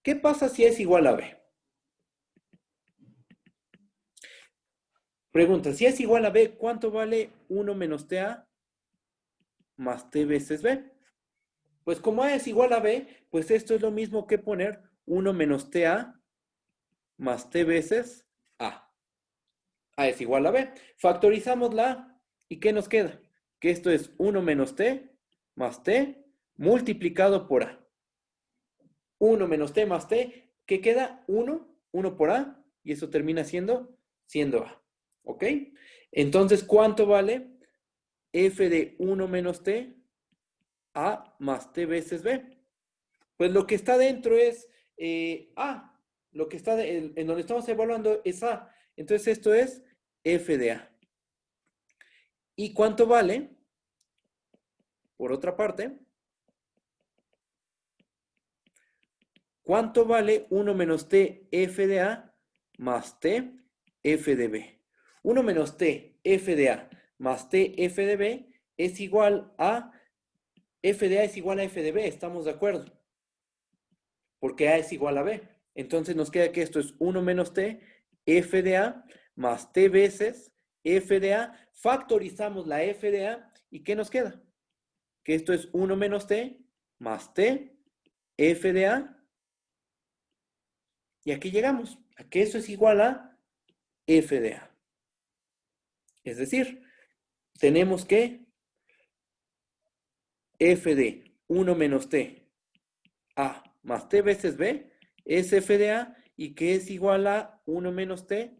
¿Qué pasa si A es igual a B? Pregunta, si A es igual a B, ¿cuánto vale 1 menos TA más T veces B? Pues como A es igual a B, pues esto es lo mismo que poner 1 menos TA más T veces A. A es igual a B. Factorizamos la A. ¿Y qué nos queda? Que esto es 1 menos T más T multiplicado por A. 1 menos T más T, ¿qué queda? 1, 1 por A, y eso termina siendo A. ¿Ok? Entonces, ¿cuánto vale F de 1 menos T A más T veces B? Pues lo que está dentro es A. Lo que está en donde estamos evaluando es A. Entonces esto es F de A. ¿Y cuánto vale? Por otra parte, ¿cuánto vale 1 menos T F de A más T F de B? 1 menos T F de A más T F de B es igual a F de A es igual a F de B. ¿Estamos de acuerdo? porque A es igual a B. Entonces nos queda que esto es 1 menos T, F de A, más T veces F de A. Factorizamos la F de A, ¿y qué nos queda? Que esto es 1 menos T, más T, F de A. Y aquí llegamos, a que eso es igual a F de A. Es decir, tenemos que F de 1 menos T, A, más T veces B, es F de A, y que es igual a 1 menos T,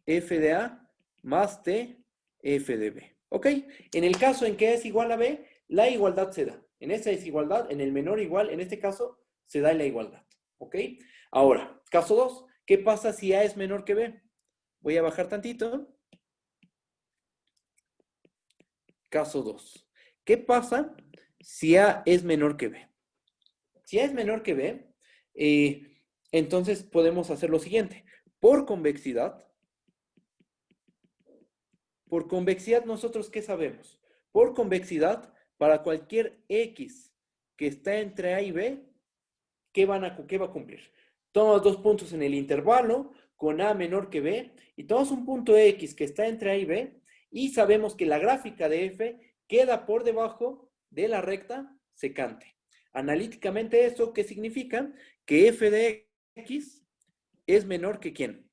F de A, más T, F de B. ¿Ok? En el caso en que es igual a B, la igualdad se da. En esta desigualdad, en el menor igual, en este caso, se da la igualdad. ¿Ok? Ahora, caso 2. ¿Qué pasa si A es menor que B? Voy a bajar tantito. Caso 2. ¿Qué pasa si A es menor que B? Si A es menor que B, entonces podemos hacer lo siguiente. Por convexidad nosotros ¿qué sabemos? Por convexidad, para cualquier X que está entre A y B, ¿qué va a cumplir? Tomamos 2 puntos en el intervalo con A menor que B y tomamos un punto X que está entre A y B y sabemos que la gráfica de F queda por debajo de la recta secante. Analíticamente eso, ¿qué significa? Que F de X es menor que ¿quién?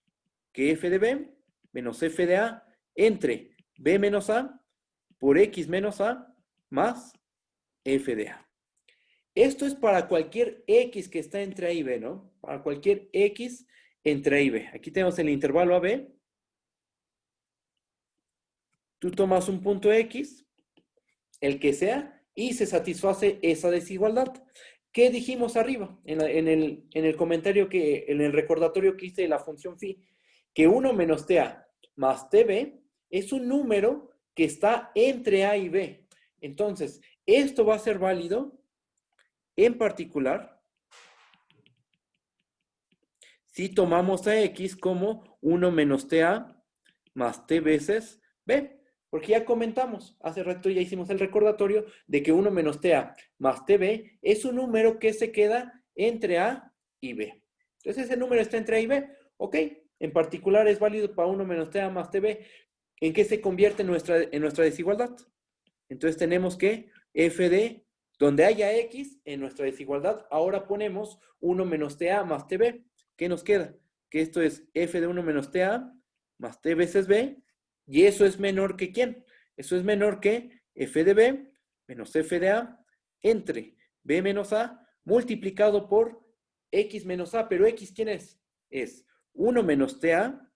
Que F de B menos F de A entre B menos A por X menos A más F de A. Esto es para cualquier X que está entre A y B, ¿no? Para cualquier X entre A y B. Aquí tenemos el intervalo AB. Tú tomas un punto X, el que sea, y se satisface esa desigualdad. ¿Qué dijimos arriba? En el comentario en el recordatorio que hice de la función phi, que 1 menos TA más TB es un número que está entre A y B. Entonces, esto va a ser válido en particular si tomamos a X como 1 menos TA más T veces B. Porque ya comentamos, hace rato ya hicimos el recordatorio de que 1 menos TA más TB es un número que se queda entre A y B. Entonces ese número está entre A y B. Ok, en particular es válido para 1 menos TA más TB. ¿En qué se convierte en nuestra desigualdad? Entonces tenemos que F de, donde haya X en nuestra desigualdad, ahora ponemos 1 menos TA más TB. ¿Qué nos queda? Que esto es F de 1 menos TA más T veces B, y eso es menor que ¿quién? Eso es menor que F de B menos F de A entre B menos A multiplicado por X menos A, pero X ¿quién es? Es 1 menos TA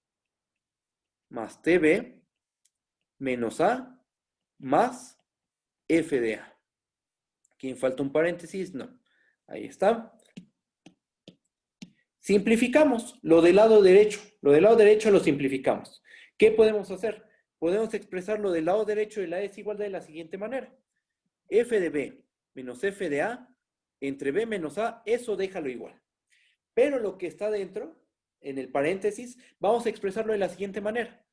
más TB menos A más F de A. ¿Aquí falta un paréntesis? No. Ahí está. Simplificamos lo del lado derecho. Lo del lado derecho lo simplificamos. ¿Qué podemos hacer? Podemos expresar lo del lado derecho de la desigualdad de la siguiente manera. F de B menos F de A entre B menos A, eso déjalo igual. Pero lo que está dentro, en el paréntesis, vamos a expresarlo de la siguiente manera.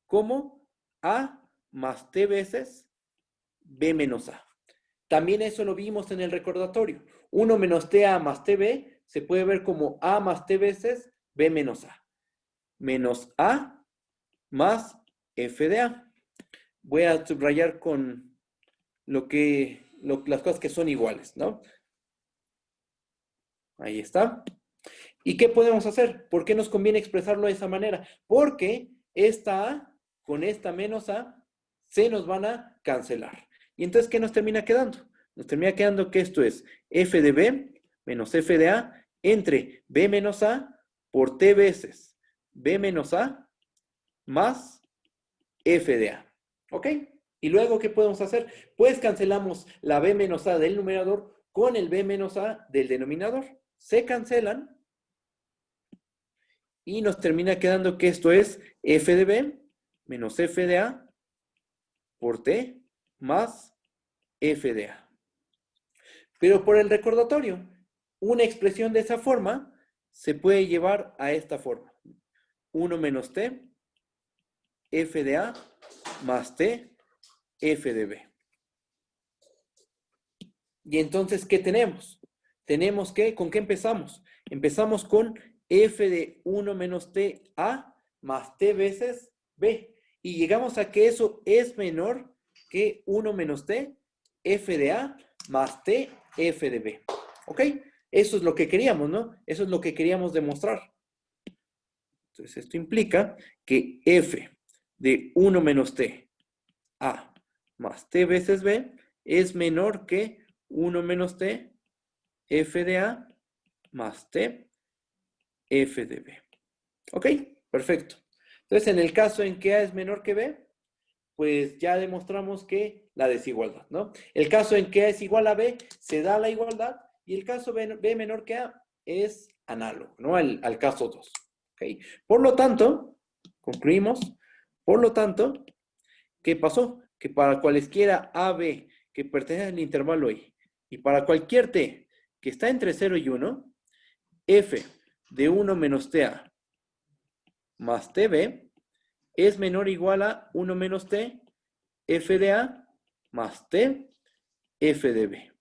Como A más T veces B menos A. También eso lo vimos en el recordatorio. 1 menos TA más TB se puede ver como A más T veces B menos A. Menos A más F de A. Voy a subrayar con las cosas que son iguales, ¿no? Ahí está. ¿Y qué podemos hacer? ¿Por qué nos conviene expresarlo de esa manera? Porque esta A con esta menos A se nos van a cancelar. ¿Y entonces qué nos termina quedando? Nos termina quedando que esto es F de B menos F de A entre B menos A por T veces B menos A más F de A. ¿Ok? Y luego, ¿qué podemos hacer? Pues cancelamos la B menos A del numerador con el B menos A del denominador. Se cancelan y nos termina quedando que esto es F de B menos F de A por T más F de A. Pero por el recordatorio, una expresión de esa forma se puede llevar a esta forma. 1 menos T, F de A más T, F de B. Y entonces, ¿qué tenemos? tenemos que, ¿con qué empezamos? Empezamos con f de 1 menos t a más t veces b. Y llegamos a que eso es menor que 1 menos t, f de a más t, f de b. ¿Ok? Eso es lo que queríamos, ¿no? Eso es lo que queríamos demostrar. Entonces, esto implica que f de 1 menos t a más t veces b es menor que 1 menos t, f de a más t, f de b. ¿Ok? Perfecto. Entonces, en el caso en que a es menor que b, pues ya demostramos que la desigualdad, ¿no? El caso en que a es igual a b, se da la igualdad, y el caso b menor que a es análogo, ¿no? Al caso 2. ¿Ok? Por lo tanto, concluimos, por lo tanto, ¿qué pasó? Que para cualesquiera a, b que pertenecen al intervalo i, y para cualquier t que está entre 0 y 1, f de 1 menos ta más tb es menor o igual a 1 menos t, f de a más t, f de b.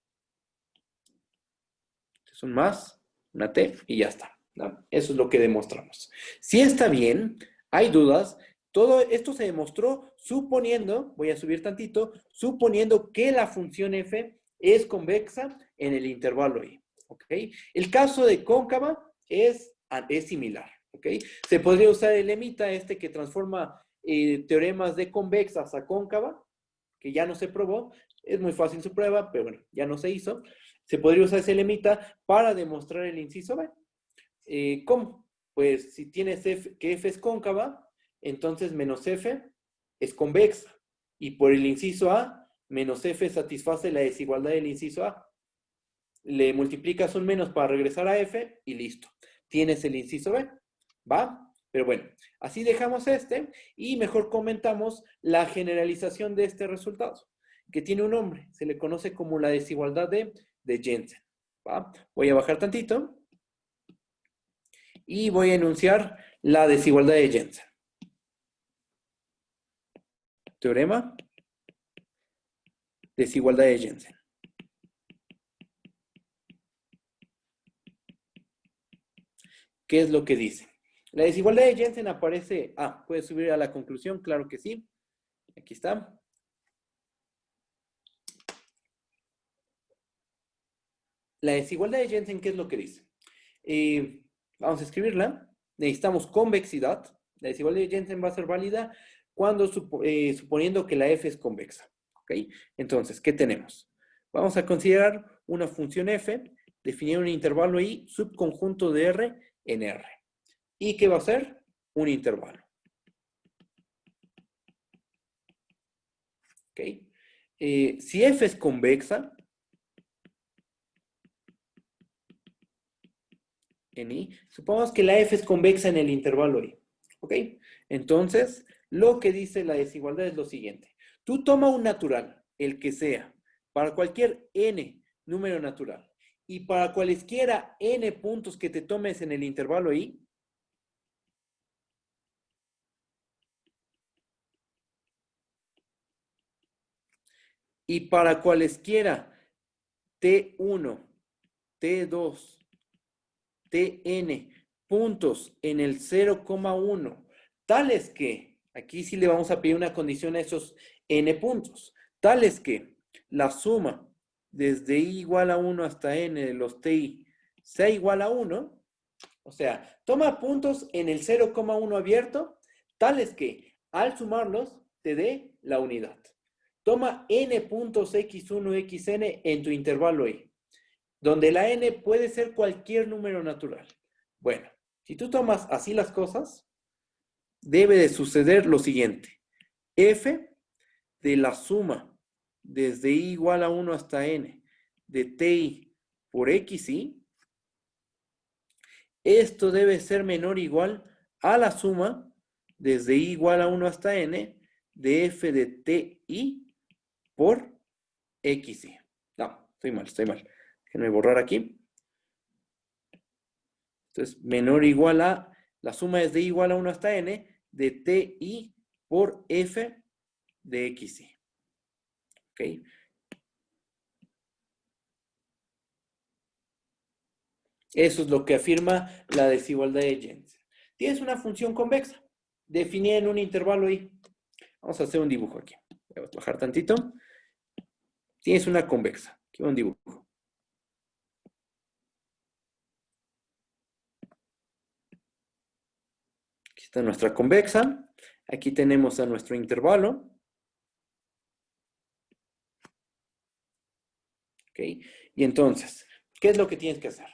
Es un más, una t y ya está, ¿no? Eso es lo que demostramos. Si está bien, hay dudas. Todo esto se demostró suponiendo, voy a subir tantito, suponiendo que la función f es convexa en el intervalo i. ¿Ok? El caso de cóncava es similar. ¿Ok? Se podría usar el lemita este que transforma teoremas de convexas a cóncava, que ya no se probó. Es muy fácil su prueba, pero bueno, ya no se hizo. Se podría usar ese lemita para demostrar el inciso B. ¿Cómo? Pues si tienes que f es cóncava, entonces menos f es convexa. Y por el inciso A, menos f satisface la desigualdad del inciso A. Le multiplicas un menos para regresar a f y listo. Tienes el inciso B. ¿Va? Pero bueno, así dejamos este y mejor comentamos la generalización de este resultado, que tiene un nombre. Se le conoce como la desigualdad de Jensen. ¿Va? Voy a bajar tantito y voy a enunciar la desigualdad de Jensen. Teorema, desigualdad de Jensen. ¿Qué es lo que dice? La desigualdad de Jensen aparece... ¿puedes subir a la conclusión? Claro que sí. Aquí está. La desigualdad de Jensen, ¿qué es lo que dice? Vamos a escribirla. Necesitamos convexidad. La desigualdad de Jensen va a ser válida cuando suponiendo que la f es convexa. ¿Ok? Entonces, ¿qué tenemos? Vamos a considerar una función f, definir un intervalo i, subconjunto de r en r. ¿Y qué va a ser? Un intervalo. ¿Ok? Si f es convexa, en i, supongamos que la f es convexa en el intervalo i. ¿Ok? Entonces, lo que dice la desigualdad es lo siguiente. Tú toma un natural, el que sea, para cualquier n número natural, y para cualesquiera n puntos que te tomes en el intervalo i, y para cualesquiera t1, t2, tn puntos en el 0,1, tales que, aquí sí le vamos a pedir una condición a esos n puntos, tales que la suma desde i igual a 1 hasta n de los ti sea igual a 1, o sea, toma puntos en el 0,1 abierto, tales que al sumarlos te dé la unidad. Toma n puntos x1, xn en tu intervalo i, donde la n puede ser cualquier número natural. Bueno, si tú tomas así las cosas, debe de suceder lo siguiente. F de la suma desde i igual a 1 hasta n de ti por xi, esto debe ser menor o igual a la suma desde i igual a 1 hasta n de f de ti por xi. No, estoy mal. Déjenme borrar aquí. Entonces, menor o igual a, la suma es de i igual a 1 hasta n de ti por f de xi. ¿Ok? Eso es lo que afirma la desigualdad de Jensen. Tienes una función convexa, definida en un intervalo y vamos a hacer un dibujo aquí. Voy a bajar tantito. Tienes una convexa. Aquí un dibujo. Aquí está nuestra convexa. Aquí tenemos a nuestro intervalo. ¿Ok? Y entonces, ¿qué es lo que tienes que hacer?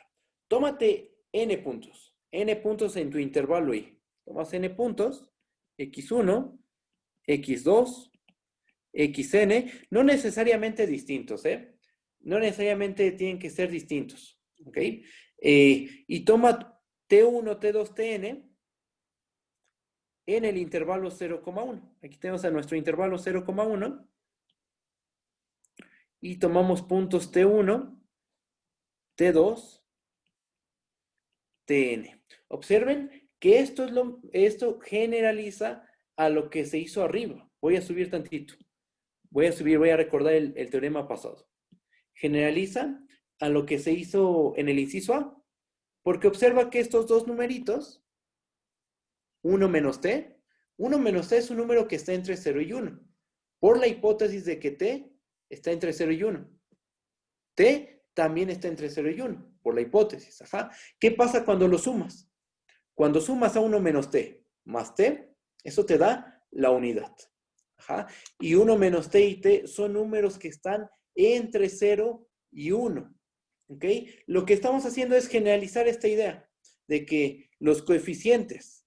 Tómate n puntos en tu intervalo y tomas n puntos, x1, x2, xn, no necesariamente distintos, ¿eh? No necesariamente tienen que ser distintos, ¿ok? Y toma t1, t2, tn en el intervalo 0,1. Aquí tenemos a nuestro intervalo 0,1 y tomamos puntos t1, t2, tn. Observen que esto generaliza a lo que se hizo arriba. Voy a subir tantito. Voy a recordar el teorema pasado. Generaliza a lo que se hizo en el inciso A, porque observa que estos dos numeritos, 1 menos t es un número que está entre 0 y 1, por la hipótesis de que t está entre 0 y 1. T también está entre 0 y 1, por la hipótesis. Ajá. ¿Qué pasa cuando lo sumas? Cuando sumas a 1 menos t más t, eso te da la unidad. Ajá. Y 1 menos t y t son números que están entre 0 y 1. ¿Ok? Lo que estamos haciendo es generalizar esta idea de que los coeficientes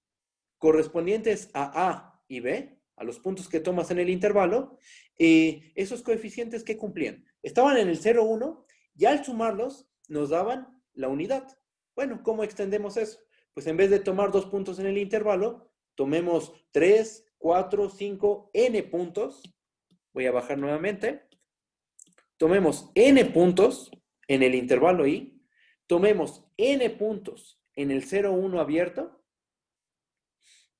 correspondientes a A y B, a los puntos que tomas en el intervalo, esos coeficientes que cumplían, estaban en el 0, 1, y al sumarlos nos daban la unidad. Bueno, ¿cómo extendemos eso? Pues en vez de tomar 2 puntos en el intervalo, tomemos 3, 4, 5, n puntos. Voy a bajar nuevamente. Tomemos n puntos en el intervalo y tomemos n puntos en el 0, 1 abierto.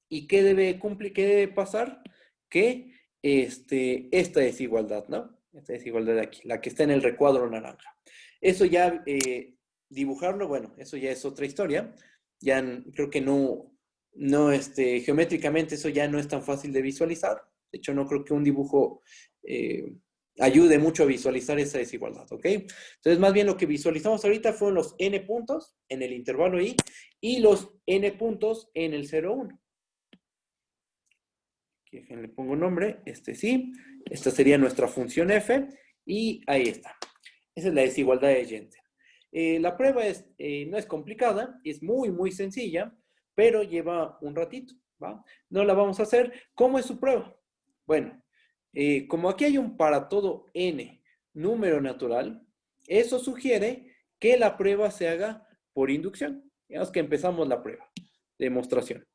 ¿Y qué debe pasar? Que esta desigualdad, ¿no? Esta desigualdad de aquí, la que está en el recuadro naranja. Eso ya, dibujarlo, bueno, eso ya es otra historia. Ya creo que geométricamente eso ya no es tan fácil de visualizar. De hecho, no creo que un dibujo ayude mucho a visualizar esa desigualdad, ¿ok? Entonces, más bien lo que visualizamos ahorita fueron los n puntos en el intervalo y los n puntos en el 0, 1. Aquí le pongo nombre, sí. Esta sería nuestra función f y ahí está. Esa es la desigualdad de Jensen. La prueba no es complicada, es muy, muy sencilla, pero lleva un ratito, ¿va? No la vamos a hacer. ¿Cómo es su prueba? Bueno, como aquí hay un para todo n número natural, eso sugiere que la prueba se haga por inducción. Digamos que empezamos la prueba. Demostración.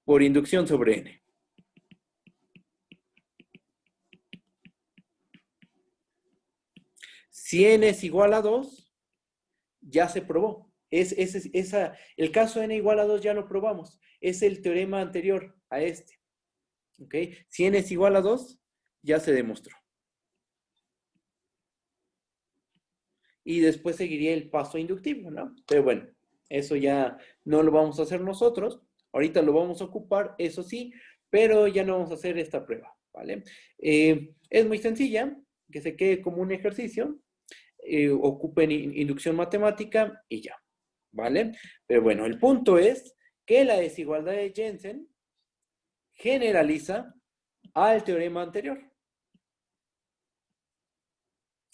Por inducción sobre n. Si n es igual a 2, ya se probó. El caso n igual a 2 ya lo probamos. Es el teorema anterior a este. ¿Ok? Si n es igual a 2, ya se demostró. Y después seguiría el paso inductivo, ¿no? Pero bueno, eso ya no lo vamos a hacer nosotros. Ahorita lo vamos a ocupar, eso sí, pero ya no vamos a hacer esta prueba, ¿vale? Es muy sencilla, que se quede como un ejercicio. Ocupen inducción matemática y ya, ¿vale? Pero bueno, el punto es que la desigualdad de Jensen generaliza al teorema anterior.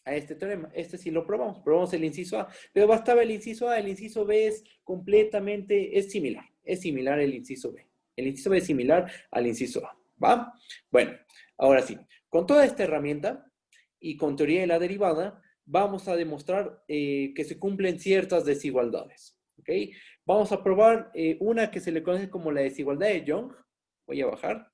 A este teorema. Este sí lo probamos. Probamos el inciso A. Pero bastaba el inciso A. El inciso B es similar. Es similar el inciso B. El inciso B es similar al inciso A. ¿Va? Bueno, ahora sí. Con toda esta herramienta y con teoría de la derivada, vamos a demostrar que se cumplen ciertas desigualdades. ¿Ok? Vamos a probar una que se le conoce como la desigualdad de Young. Voy a bajar.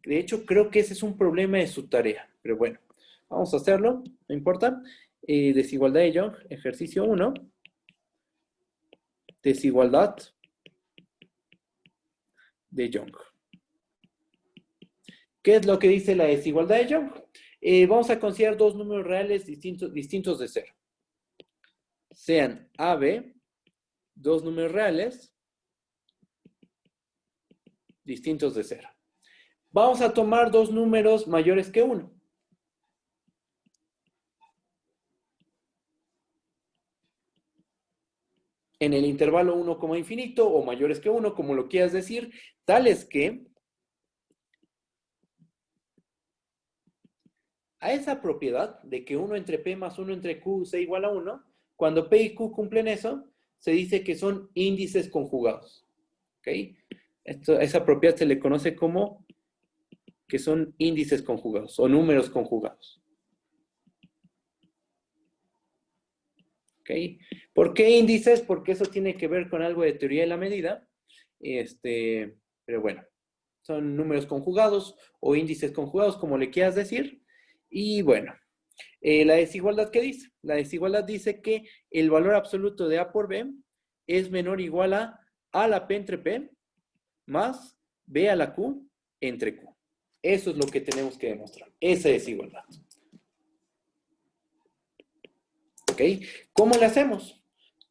De hecho, creo que ese es un problema de su tarea. Pero bueno, vamos a hacerlo. No importa. Desigualdad de Young, ejercicio 1. Desigualdad de Young. ¿Qué es lo que dice la desigualdad de Young? vamos a considerar dos números reales distintos de 0. Sean A, B, dos números reales distintos de 0. Vamos a tomar dos números mayores que 1. En el intervalo 1, infinito o mayores que 1, como lo quieras decir, tales que a esa propiedad de que 1 entre P más 1 entre Q sea igual a 1, cuando P y Q cumplen eso, se dice que son índices conjugados. ¿Ok? Esa propiedad se le conoce como que son índices conjugados o números conjugados. ¿Ok? ¿Por qué índices? Porque eso tiene que ver con algo de teoría de la medida. Pero bueno, son números conjugados o índices conjugados, como le quieras decir. Y bueno, la desigualdad, ¿qué dice? La desigualdad dice que el valor absoluto de A por B es menor o igual a la P entre P más B a la Q entre Q. Eso es lo que tenemos que demostrar, esa desigualdad. ¿Ok? ¿Cómo le hacemos?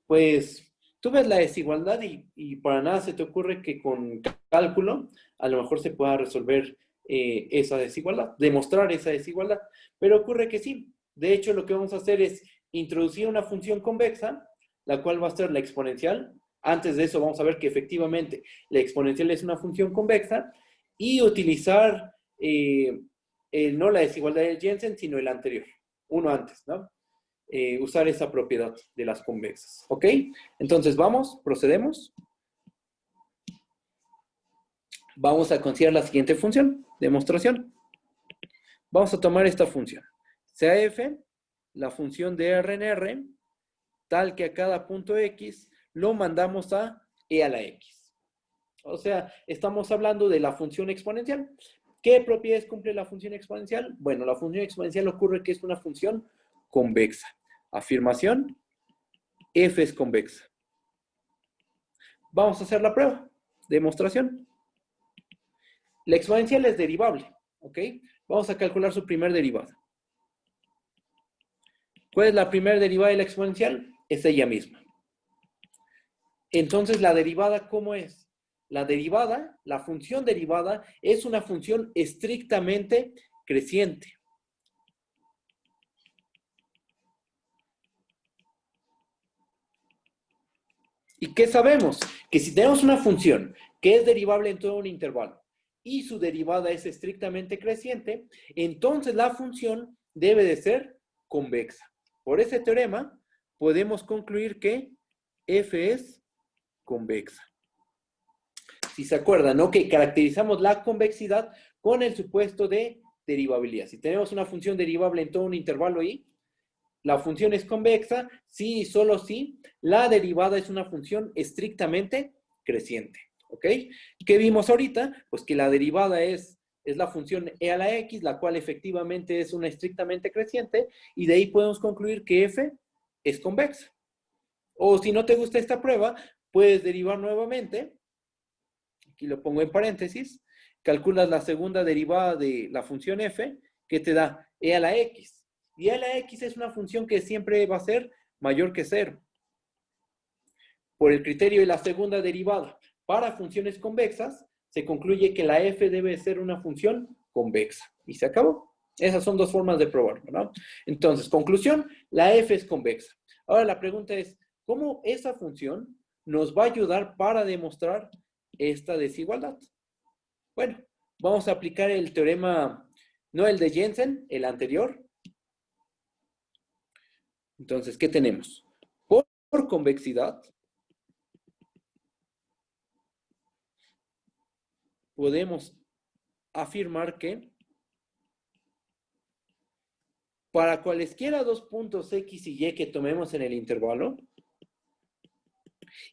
Pues tú ves la desigualdad y para nada se te ocurre que con cálculo a lo mejor se pueda resolver esa desigualdad, demostrar esa desigualdad. Pero ocurre que sí. De hecho, lo que vamos a hacer es introducir una función convexa, la cual va a ser la exponencial. Antes de eso vamos a ver que efectivamente la exponencial es una función convexa y utilizar no la desigualdad de Jensen, sino el anterior, uno antes, ¿no? Usar esa propiedad de las convexas. ¿Ok? Entonces vamos, procedemos. Vamos a considerar la siguiente función, demostración. Vamos a tomar esta función. Sea f, la función de R en R, tal que a cada punto X lo mandamos a e a la X. O sea, estamos hablando de la función exponencial. ¿Qué propiedades cumple la función exponencial? Bueno, la función exponencial ocurre que es una función convexa. Afirmación, f es convexa. Vamos a hacer la prueba. Demostración. La exponencial es derivable, ¿ok? Vamos a calcular su primer derivada. ¿Cuál es la primera derivada de la exponencial? Es ella misma. Entonces, ¿la derivada cómo es? La derivada, la función derivada, es una función estrictamente creciente. ¿Y qué sabemos? Que si tenemos una función que es derivable en todo un intervalo y su derivada es estrictamente creciente, entonces la función debe de ser convexa. Por ese teorema, podemos concluir que f es convexa. Si se acuerdan, ¿no? Que caracterizamos la convexidad con el supuesto de derivabilidad. Si tenemos una función derivable en todo un intervalo y la función es convexa, sí y solo si la derivada es una función estrictamente creciente. ¿Ok? ¿Qué vimos ahorita? Pues que la derivada es la función e a la x, la cual efectivamente es una estrictamente creciente, y de ahí podemos concluir que f es convexa. O si no te gusta esta prueba, puedes derivar nuevamente. Aquí lo pongo en paréntesis. Calculas la segunda derivada de la función f, que te da e a la x. Y e a la x es una función que siempre va a ser mayor que 0. Por el criterio de la segunda derivada para funciones convexas, se concluye que la f debe ser una función convexa. Y se acabó. Esas son dos formas de probarlo, ¿no? Entonces, conclusión, la f es convexa. Ahora la pregunta es, ¿cómo esa función nos va a ayudar para demostrar esta desigualdad? Bueno, vamos a aplicar el teorema, no el de Jensen, el anterior. Entonces, ¿qué tenemos? Por convexidad, podemos afirmar que para cualesquiera dos puntos X y Y que tomemos en el intervalo,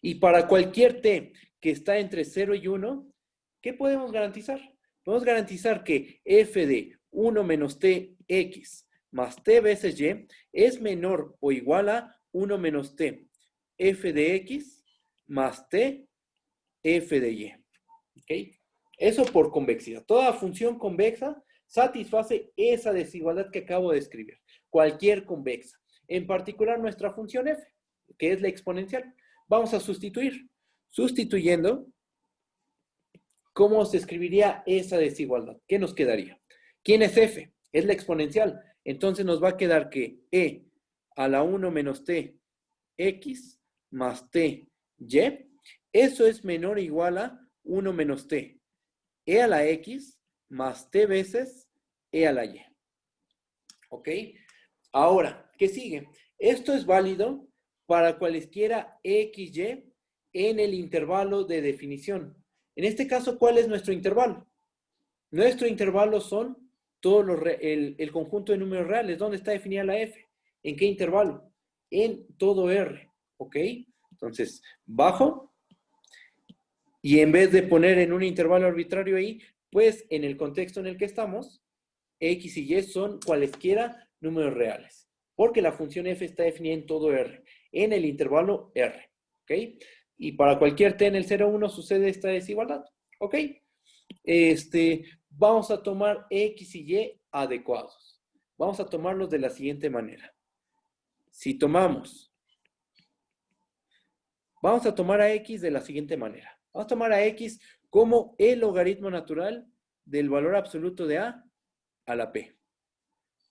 y para cualquier T que está entre 0 y 1, ¿qué podemos garantizar? Podemos garantizar que f de 1 menos t x más t veces y es menor o igual a 1 menos t f de x más t f de y. ¿Ok? Eso por convexidad. Toda función convexa satisface esa desigualdad que acabo de escribir. Cualquier convexa. En particular nuestra función f, que es la exponencial. Vamos a sustituir. Sustituyendo, ¿cómo se escribiría esa desigualdad? ¿Qué nos quedaría? ¿Quién es f? Es la exponencial. Entonces nos va a quedar que e a la 1 menos t x más t y, eso es menor o igual a 1 menos t e a la x más t veces e a la y. ¿Ok? Ahora, ¿qué sigue? Esto es válido para cualesquiera x, y en el intervalo de definición. En este caso, ¿cuál es nuestro intervalo? Nuestro intervalo son todos el conjunto de números reales. ¿Dónde está definida la f? ¿En qué intervalo? En todo R. ¿Ok? Entonces, bajo. Y en vez de poner en un intervalo arbitrario ahí, pues en el contexto en el que estamos, x y y son cualesquiera números reales. Porque la función f está definida en todo R. En el intervalo R. ¿Ok? Y para cualquier t en el 0, 1 sucede esta desigualdad. ¿Ok? Vamos a tomar x y y adecuados. Vamos a tomarlos de la siguiente manera. Si tomamos, vamos a tomar a x de la siguiente manera. Vamos a tomar a x como el logaritmo natural del valor absoluto de a la p.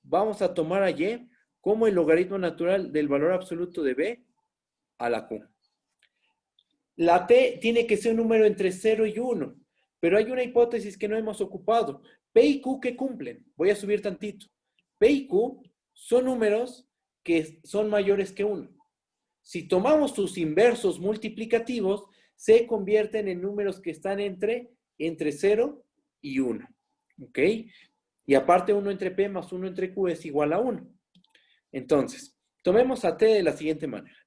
Vamos a tomar a y como el logaritmo natural del valor absoluto de b a la q. La t tiene que ser un número entre 0 y 1. Pero hay una hipótesis que no hemos ocupado. P y Q que cumplen. Voy a subir tantito. P y Q son números que son mayores que 1. Si tomamos sus inversos multiplicativos, se convierten en números que están entre 0 y 1. ¿Ok? Y aparte 1 entre P más 1 entre Q es igual a 1. Entonces, tomemos a T de la siguiente manera.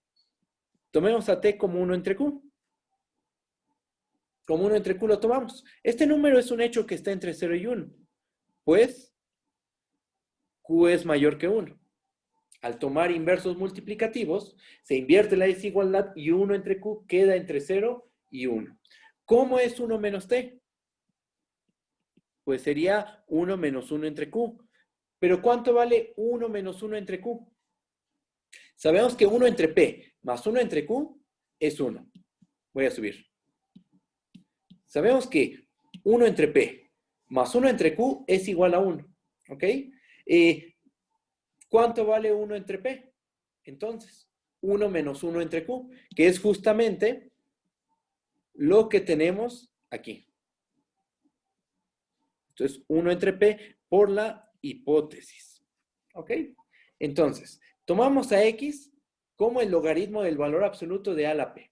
Tomemos a T como 1 entre Q. Como 1 entre Q lo tomamos. Este número es un hecho que está entre 0 y 1. Pues, Q es mayor que 1. Al tomar inversos multiplicativos, se invierte la desigualdad y 1 entre Q queda entre 0 y 1. ¿Cómo es 1 menos T? Pues sería 1 menos 1 entre Q. ¿Pero cuánto vale 1 menos 1 entre Q? Sabemos que 1 entre P más 1 entre Q es 1. Voy a subir. Sabemos que 1 entre P más 1 entre Q es igual a 1. ¿Ok? ¿Cuánto vale 1 entre P? Entonces, 1 menos 1 entre Q, que es justamente lo que tenemos aquí. Entonces, 1 entre P por la hipótesis. ¿Ok? Entonces, tomamos a X como el logaritmo del valor absoluto de A a la P.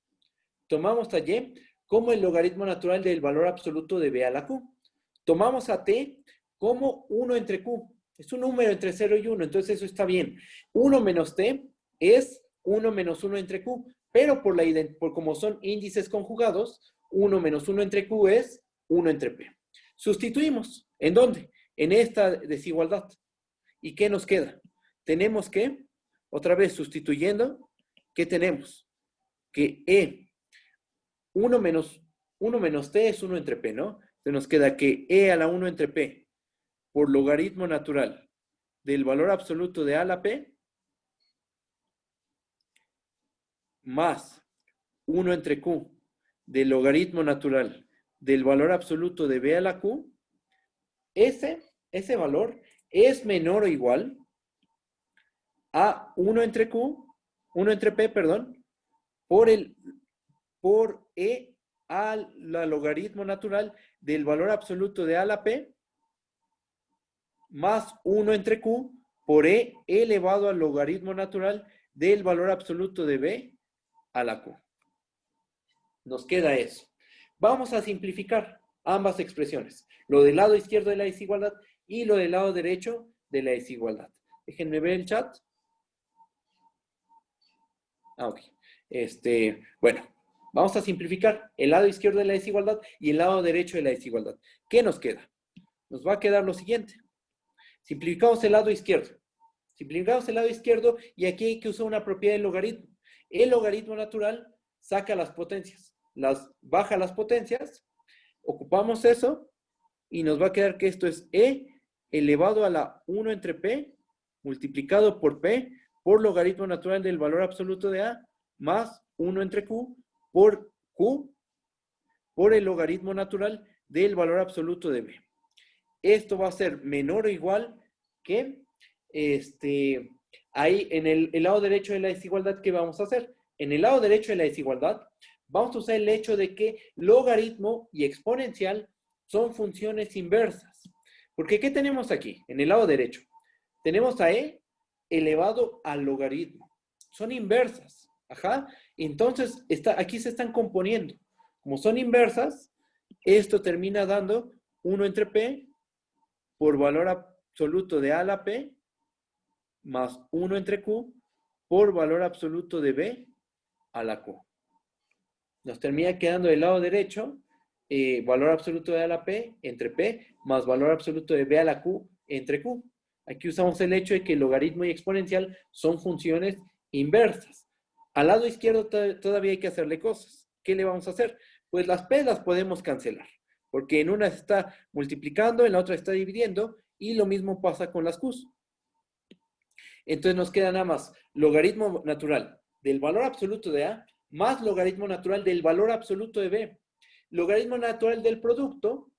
Tomamos a Y como el logaritmo natural del valor absoluto de B a la Q. Tomamos a T como 1 entre Q. Es un número entre 0 y 1, entonces eso está bien. 1 menos T es 1 menos 1 entre Q, pero por como son índices conjugados, 1 menos 1 entre Q es 1 entre P. Sustituimos. ¿En dónde? En esta desigualdad. ¿Y qué nos queda? Tenemos que, otra vez sustituyendo, ¿qué tenemos? Que 1 menos T es 1 entre P, ¿no? Entonces nos queda que E a la 1 entre P por logaritmo natural del valor absoluto de A a la P más 1 entre Q del logaritmo natural del valor absoluto de B a la Q, ese valor es menor o igual a 1 entre P, perdón, por E al logaritmo natural del valor absoluto de A a la P más 1 entre Q por E elevado al logaritmo natural del valor absoluto de B a la Q. Nos queda eso. Vamos a simplificar ambas expresiones. Lo del lado izquierdo de la desigualdad y lo del lado derecho de la desigualdad. Déjenme ver el chat. Ok. Bueno, vamos a simplificar el lado izquierdo de la desigualdad y el lado derecho de la desigualdad. ¿Qué nos queda? Nos va a quedar lo siguiente. Simplificamos el lado izquierdo. Simplificamos el lado izquierdo y aquí hay que usar una propiedad del logaritmo. El logaritmo natural saca las potencias, baja las potencias, ocupamos eso y nos va a quedar que esto es E elevado a la 1 entre P multiplicado por P por logaritmo natural del valor absoluto de A más 1 entre Q por el logaritmo natural del valor absoluto de B. Esto va a ser menor o igual que, ahí en el lado derecho de la desigualdad, ¿qué vamos a hacer? En el lado derecho de la desigualdad, vamos a usar el hecho de que logaritmo y exponencial son funciones inversas. Porque, ¿qué tenemos aquí? En el lado derecho, tenemos a e elevado al logaritmo. Son inversas. Ajá. Entonces, aquí se están componiendo. Como son inversas, esto termina dando 1 entre P por valor absoluto de A a la P más 1 entre Q por valor absoluto de B a la Q. Nos termina quedando del lado derecho valor absoluto de A a la P entre P más valor absoluto de B a la Q entre Q. Aquí usamos el hecho de que el logaritmo y exponencial son funciones inversas. Al lado izquierdo todavía hay que hacerle cosas. ¿Qué le vamos a hacer? Pues las P las podemos cancelar, porque en una se está multiplicando, en la otra está dividiendo, y lo mismo pasa con las Qs. Entonces nos queda nada más logaritmo natural del valor absoluto de A más logaritmo natural del valor absoluto de B. Logaritmo natural del producto,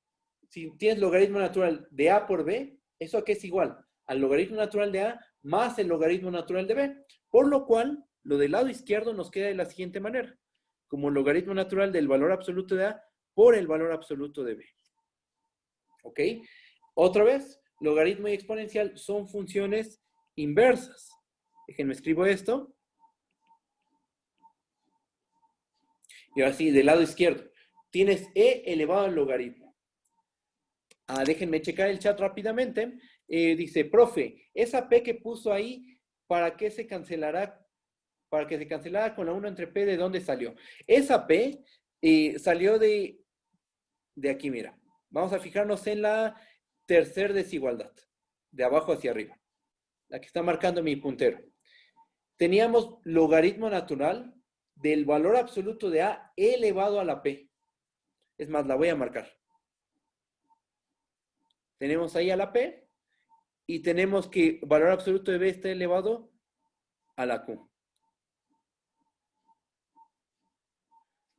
si tienes logaritmo natural de A por B, ¿eso a qué es igual? Al logaritmo natural de A más el logaritmo natural de B. Por lo cual, lo del lado izquierdo nos queda de la siguiente manera. Como logaritmo natural del valor absoluto de A por el valor absoluto de B. ¿Ok? Otra vez, logaritmo y exponencial son funciones inversas. Déjenme escribo esto. Y ahora sí, del lado izquierdo, tienes e elevado al logaritmo. Déjenme checar el chat rápidamente. Dice, profe, esa p que puso ahí, ¿para qué se cancelará? Para que se cancelara con la 1 entre p, ¿de dónde salió? Esa p salió de aquí, mira. Vamos a fijarnos en la tercera desigualdad, de abajo hacia arriba. La que está marcando mi puntero. Teníamos logaritmo natural del valor absoluto de A elevado a la P. Es más, la voy a marcar. Tenemos ahí a la P y tenemos que valor absoluto de B está elevado a la Q.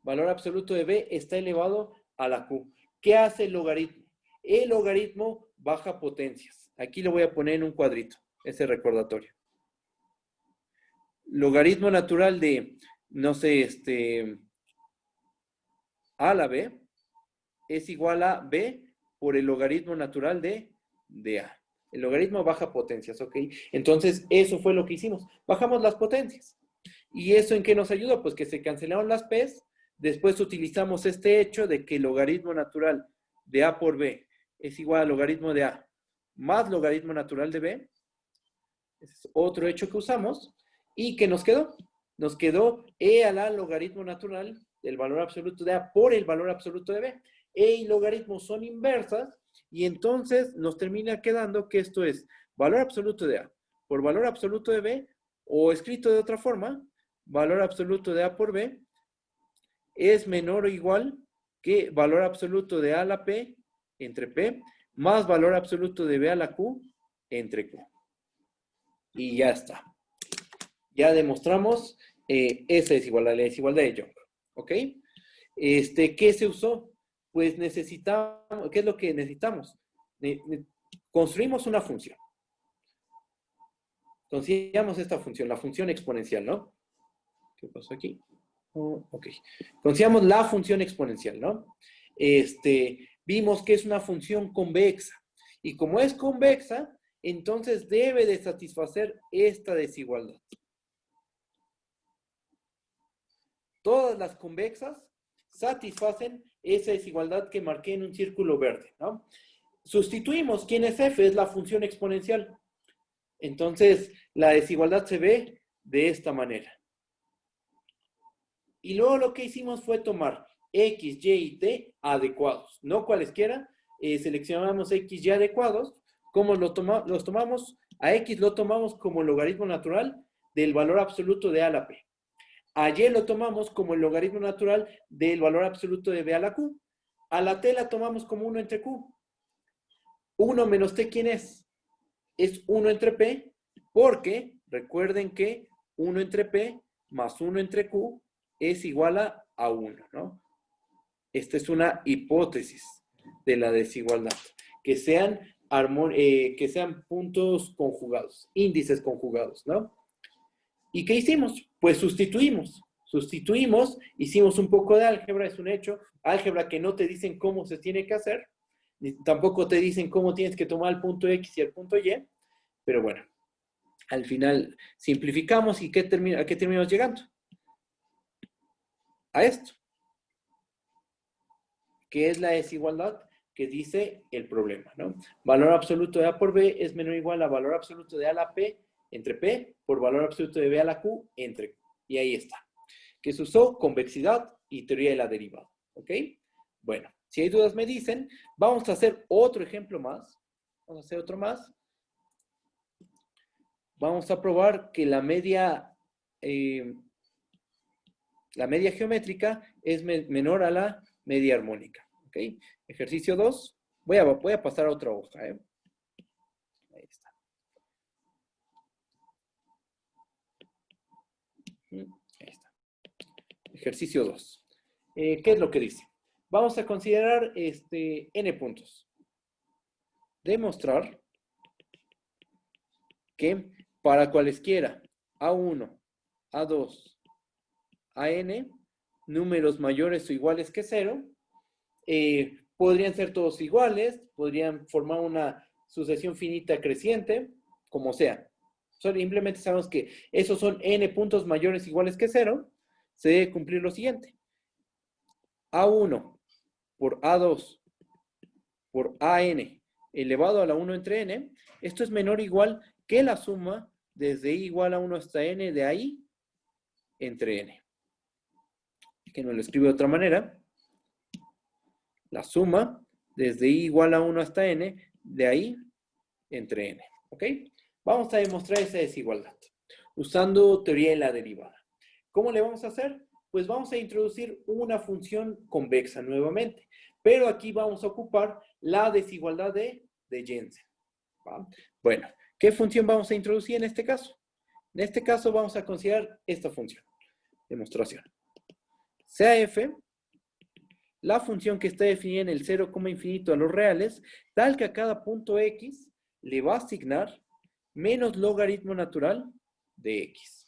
Valor absoluto de B está elevado a la Q. ¿Qué hace el logaritmo? El logaritmo baja potencias. Aquí lo voy a poner en un cuadrito, ese recordatorio. Logaritmo natural de, no sé, A a la B es igual a B por el logaritmo natural de A. El logaritmo baja potencias, ¿ok? Entonces, eso fue lo que hicimos. Bajamos las potencias. ¿Y eso en qué nos ayudó? Pues que se cancelaron las P's. Después utilizamos este hecho de que el logaritmo natural de A por B es igual al logaritmo de A más logaritmo natural de B. Ese es otro hecho que usamos. ¿Y qué nos quedó? Nos quedó E a la logaritmo natural del valor absoluto de A por el valor absoluto de B. E y logaritmos son inversas y entonces nos termina quedando que esto es valor absoluto de A por valor absoluto de B, o escrito de otra forma, valor absoluto de A por B es menor o igual que valor absoluto de A a la P entre P más valor absoluto de B a la Q entre Q. Y ya está. Ya demostramos esa desigualdad, la desigualdad de Young. ¿Ok? ¿Qué se usó? Pues necesitamos, ¿qué es lo que necesitamos? Construimos una función. Consideramos esta función, la función exponencial, ¿no? ¿Qué pasó aquí? Ok. Consideramos la función exponencial, ¿no? Vimos que es una función convexa. Y como es convexa, entonces debe de satisfacer esta desigualdad. Todas las convexas satisfacen esa desigualdad que marqué en un círculo verde, ¿no? Sustituimos quién es f, es la función exponencial. Entonces, la desigualdad se ve de esta manera. Y luego lo que hicimos fue tomar x, y y t adecuados, no cualesquiera. Seleccionamos x, y adecuados. ¿Cómo los tomamos? A x lo tomamos como el logaritmo natural del valor absoluto de a a la p. A y lo tomamos como el logaritmo natural del valor absoluto de b a la q. A la t la tomamos como 1 entre q. 1 menos t, ¿quién es? Es 1 entre p, porque recuerden que 1 entre p más 1 entre q es igual a 1, ¿no? Esta es una hipótesis de la desigualdad. Que sean puntos conjugados, índices conjugados, ¿no? ¿Y qué hicimos? Pues sustituimos. Sustituimos, hicimos un poco de álgebra, es un hecho. Álgebra que no te dicen cómo se tiene que hacer, ni tampoco te dicen cómo tienes que tomar el punto X y el punto Y, pero bueno, al final simplificamos y ¿a qué terminamos llegando? A esto, que es la desigualdad que dice el problema, ¿no? Valor absoluto de A por B es menor o igual a valor absoluto de A a la P entre P por valor absoluto de B a la Q entre Q. Y ahí está. Que se usó convexidad y teoría de la derivada, ¿ok? Bueno, si hay dudas me dicen. Vamos a hacer otro ejemplo más. Vamos a hacer otro más. Vamos a probar que la media geométrica es menor a la media armónica. ¿Ok? Ejercicio 2. Voy a pasar a otra hoja. Ahí está. Ahí está. Ejercicio 2. ¿Qué es lo que dice? Vamos a considerar n puntos. Demostrar que para cualesquiera A1, A2, AN, números mayores o iguales que 0, podrían ser todos iguales, podrían formar una sucesión finita creciente, como sea. Simplemente sabemos que esos son n puntos mayores o iguales que 0, se debe cumplir lo siguiente. A1 por A2 por AN elevado a la 1 entre n, esto es menor o igual que la suma desde i igual a 1 hasta n de ahí entre n. Que no lo escribo de otra manera. La suma desde i igual a 1 hasta n de ahí entre n. ¿Ok? Vamos a demostrar esa desigualdad usando teoría de la derivada. ¿Cómo le vamos a hacer? Pues vamos a introducir una función convexa nuevamente. Pero aquí vamos a ocupar la desigualdad de Jensen. ¿Va? Bueno, ¿qué función vamos a introducir en este caso? En este caso vamos a considerar esta función. Demostración. Sea f la función que está definida en el 0, infinito a los reales, tal que a cada punto x le va a asignar menos logaritmo natural de x.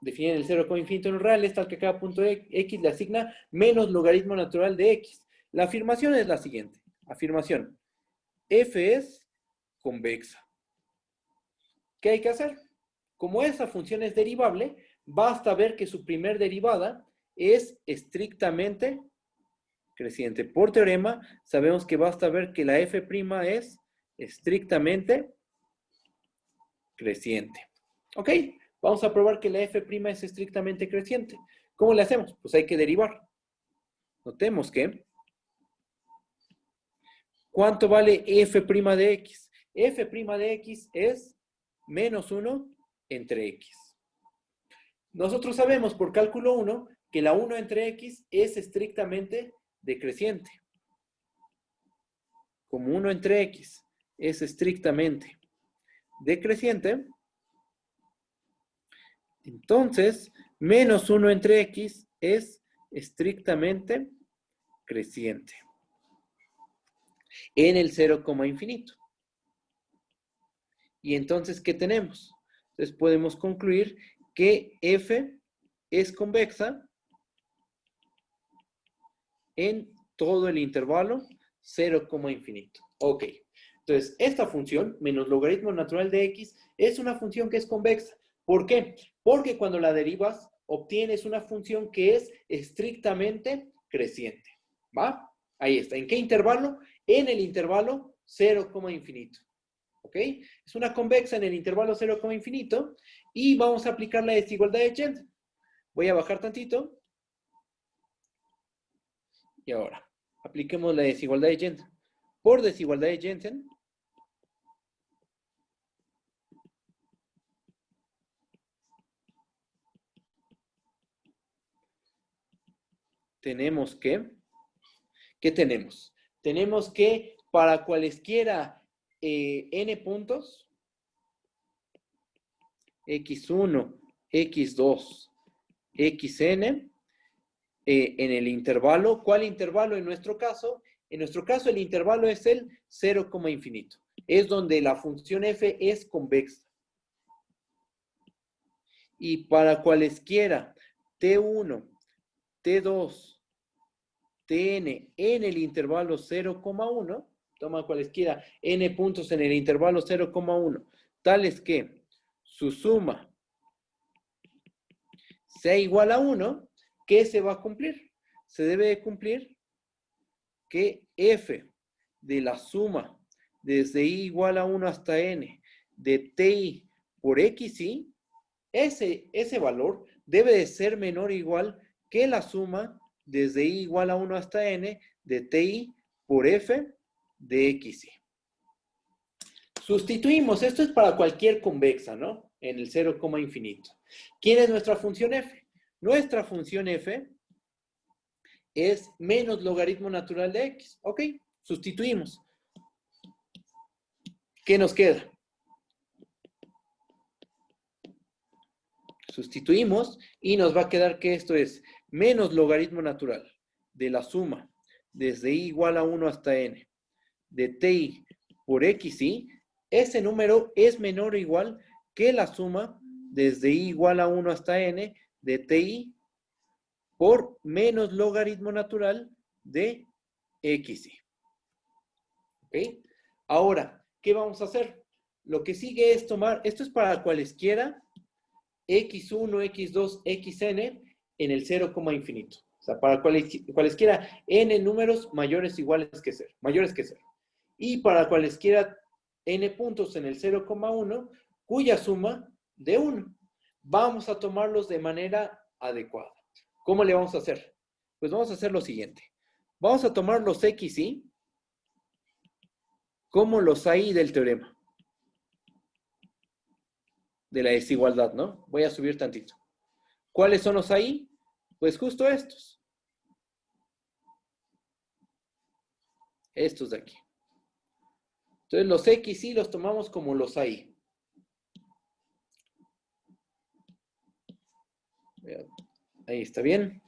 Definida en el 0, infinito a los reales, tal que a cada punto x le asigna menos logaritmo natural de x. La afirmación es la siguiente. Afirmación. F es convexa. ¿Qué hay que hacer? Como esa función es derivable, basta ver que su primer derivada es estrictamente creciente. Por teorema, sabemos que basta ver que la f' es estrictamente creciente. ¿Ok? Vamos a probar que la f' es estrictamente creciente. ¿Cómo le hacemos? Pues hay que derivar. Notemos que ¿cuánto vale f' de x? F' de x es menos 1 entre x. Nosotros sabemos por cálculo 1 que la 1 entre x es estrictamente decreciente. Como 1 entre x es estrictamente decreciente, entonces menos 1 entre x es estrictamente creciente en el 0, infinito. Y entonces, ¿qué tenemos? Entonces podemos concluir que f es convexa en todo el intervalo 0, infinito. Ok. Entonces, esta función, menos logaritmo natural de x, es una función que es convexa. ¿Por qué? Porque cuando la derivas, obtienes una función que es estrictamente creciente. ¿Va? Ahí está. ¿En qué intervalo? En el intervalo 0, infinito. ¿Ok? Es una convexa en el intervalo 0, infinito. Y vamos a aplicar la desigualdad de Jensen. Voy a bajar tantito. Y ahora, apliquemos la desigualdad de Jensen. Por desigualdad de Jensen, tenemos que, ¿qué tenemos? tenemos que para cualesquiera n puntos, x1, x2, xn, en el intervalo. ¿Cuál intervalo en nuestro caso? En nuestro caso el intervalo es el 0, infinito. Es donde la función f es convexa. Y para cualesquiera t1, t2, tn en el intervalo 0,1, toma cualesquiera n puntos en el intervalo 0,1, tales que su suma sea igual a 1, ¿qué se va a cumplir? Se debe de cumplir que f de la suma desde i igual a 1 hasta n de ti por xi, ese valor debe de ser menor o igual que la suma desde i igual a 1 hasta n de ti por f de xi. Sustituimos, esto es para cualquier convexa, ¿no? En el 0, infinito. ¿Quién es nuestra función f? Nuestra función f es menos logaritmo natural de x. Ok, sustituimos. ¿Qué nos queda? Sustituimos y nos va a quedar que esto es menos logaritmo natural de la suma desde i igual a 1 hasta n de ti por xi. Ese número es menor o igual que la suma desde i igual a 1 hasta n de ti por menos logaritmo natural de xi. ¿Ok? Ahora, ¿qué vamos a hacer? Lo que sigue es tomar, esto es para cualesquiera x1, x2, xn en el 0, infinito. O sea, para cualesquiera n números mayores que 0. Y para cualesquiera n puntos en el 0,1, cuya suma de 1. Vamos a tomarlos de manera adecuada. ¿Cómo le vamos a hacer? Pues vamos a hacer lo siguiente. Vamos a tomar los xi como los AI del teorema de la desigualdad, ¿no? Voy a subir tantito. ¿Cuáles son los AI? Pues justo estos. Estos de aquí. Entonces los xi los tomamos como los AI. Ahí está bien.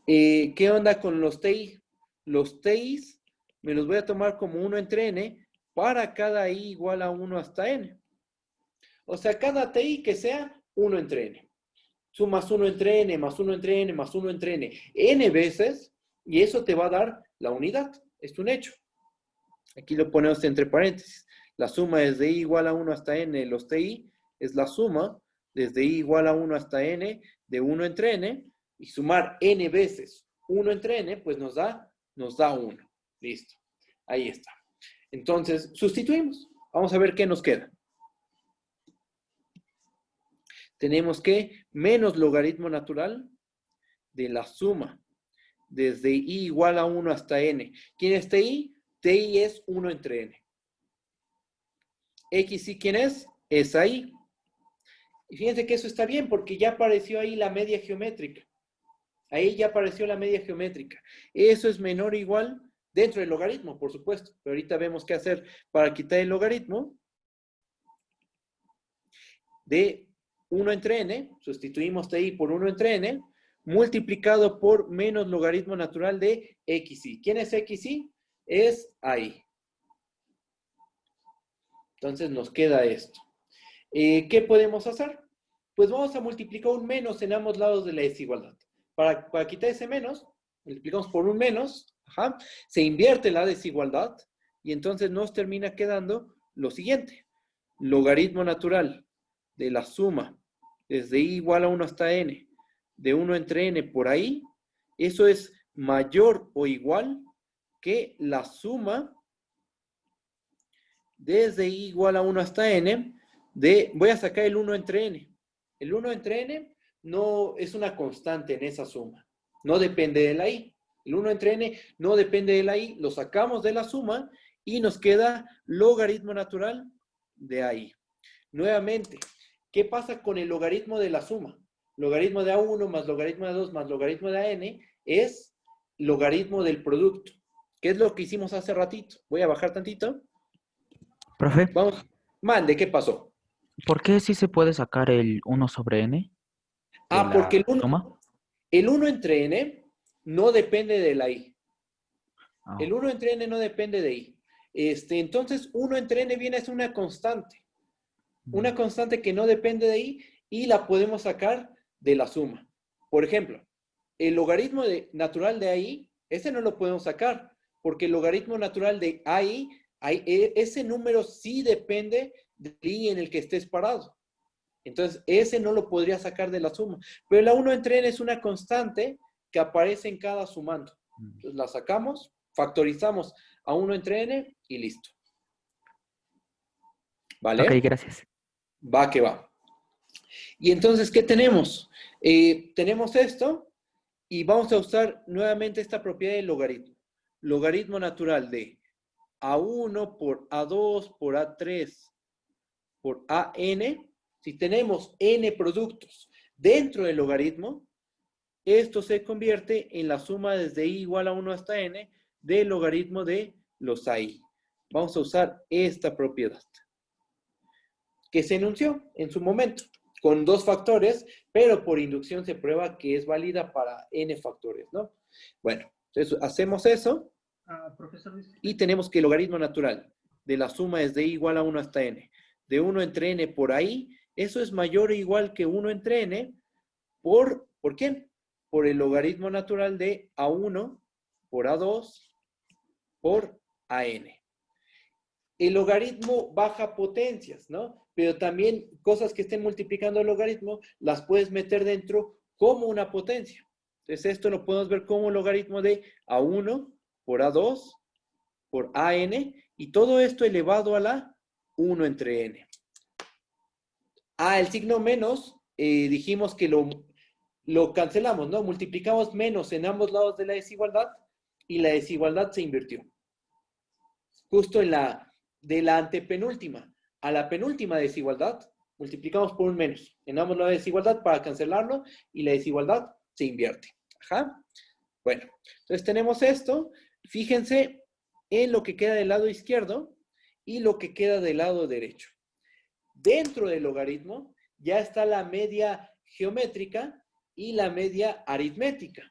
¿Qué onda con los TI? Los TIs me los voy a tomar como 1 entre n para cada i igual a 1 hasta n. O sea, cada TI que sea 1 entre n. Sumas 1 entre n, más 1 entre n, más 1 entre n, n veces, y eso te va a dar la unidad. Es un hecho. Aquí lo ponemos entre paréntesis. La suma desde i igual a 1 hasta n de los TI es la suma desde i igual a 1 hasta n de 1 entre n, y sumar n veces 1 entre n, pues nos da 1. Listo. Ahí está. Entonces, sustituimos. Vamos a ver qué nos queda. Tenemos que menos logaritmo natural de la suma desde i igual a 1 hasta n. ¿Quién es ti? Ti es 1 entre n. Xi, ¿quién es? Es ahí. Y fíjense que eso está bien porque ya apareció ahí la media geométrica. Ahí ya apareció la media geométrica. Eso es menor o igual dentro del logaritmo, por supuesto. Pero ahorita vemos qué hacer para quitar el logaritmo de 1 entre n. Sustituimos ti por 1 entre n multiplicado por menos logaritmo natural de xi. ¿Quién es xi? Es ahí. Entonces nos queda esto. ¿Qué podemos hacer? Pues vamos a multiplicar un menos en ambos lados de la desigualdad. Para quitar ese menos, multiplicamos por un menos, se invierte la desigualdad y entonces nos termina quedando lo siguiente. Logaritmo natural de la suma desde i igual a 1 hasta n de 1 entre n por ahí, eso es mayor o igual que la suma desde i igual a 1 hasta n de, voy a sacar el 1 entre n. El 1 entre n no es una constante en esa suma. No depende de la i. El 1 entre n no depende de la i. Lo sacamos de la suma y nos queda logaritmo natural de ahí. Nuevamente, ¿qué pasa con el logaritmo de la suma? Logaritmo de A1 más logaritmo de A2 más logaritmo de AN es logaritmo del producto. ¿Qué es lo que hicimos hace ratito? Voy a bajar tantito. Profe, Vamos. Mande, ¿qué pasó? ¿por qué sí se puede sacar el 1 sobre n de Ah, porque la suma? el 1 entre n no depende de la i. Ah, El 1 entre n no depende de i. Entonces, 1 entre n viene a ser una constante. Una constante que no depende de i y la podemos sacar de la suma. Por ejemplo, el logaritmo natural de AI, ese no lo podemos sacar, porque el logaritmo natural de AI, ese número sí depende del i en el que estés parado. Entonces, ese no lo podría sacar de la suma. Pero la 1 entre n es una constante que aparece en cada sumando. Entonces, la sacamos, factorizamos a 1 entre n y listo. ok, ¿Vale? gracias. Va que va. Y entonces, ¿qué tenemos? Tenemos esto y vamos a usar nuevamente esta propiedad del logaritmo. Logaritmo natural de A1 por A2 por A3 por AN. Si tenemos n productos dentro del logaritmo, esto se convierte en la suma desde i igual a 1 hasta n del logaritmo de los AI. Vamos a usar esta propiedad que se enunció en su momento con 2 factores, pero por inducción se prueba que es válida para n factores, ¿no? Bueno, entonces hacemos eso y tenemos que el logaritmo natural de la suma es de i igual a 1 hasta n, de 1 entre n por ahí, eso es mayor o igual que 1 entre n ¿por qué? Por el logaritmo natural de a1 por a2 por an. El logaritmo baja potencias, ¿no? Pero también cosas que estén multiplicando el logaritmo las puedes meter dentro como una potencia. Entonces esto lo podemos ver como un logaritmo de a1 por a2 por an y todo esto elevado a la 1 entre n. El signo menos, dijimos que lo cancelamos, ¿no? Multiplicamos menos en ambos lados de la desigualdad y la desigualdad se invirtió. Justo de la antepenúltima a la penúltima desigualdad, multiplicamos por un menos. En ambos lados de desigualdad para cancelarlo y la desigualdad se invierte. Ajá. Bueno, entonces tenemos esto. Fíjense en lo que queda del lado izquierdo y lo que queda del lado derecho. Dentro del logaritmo ya está la media geométrica y la media aritmética.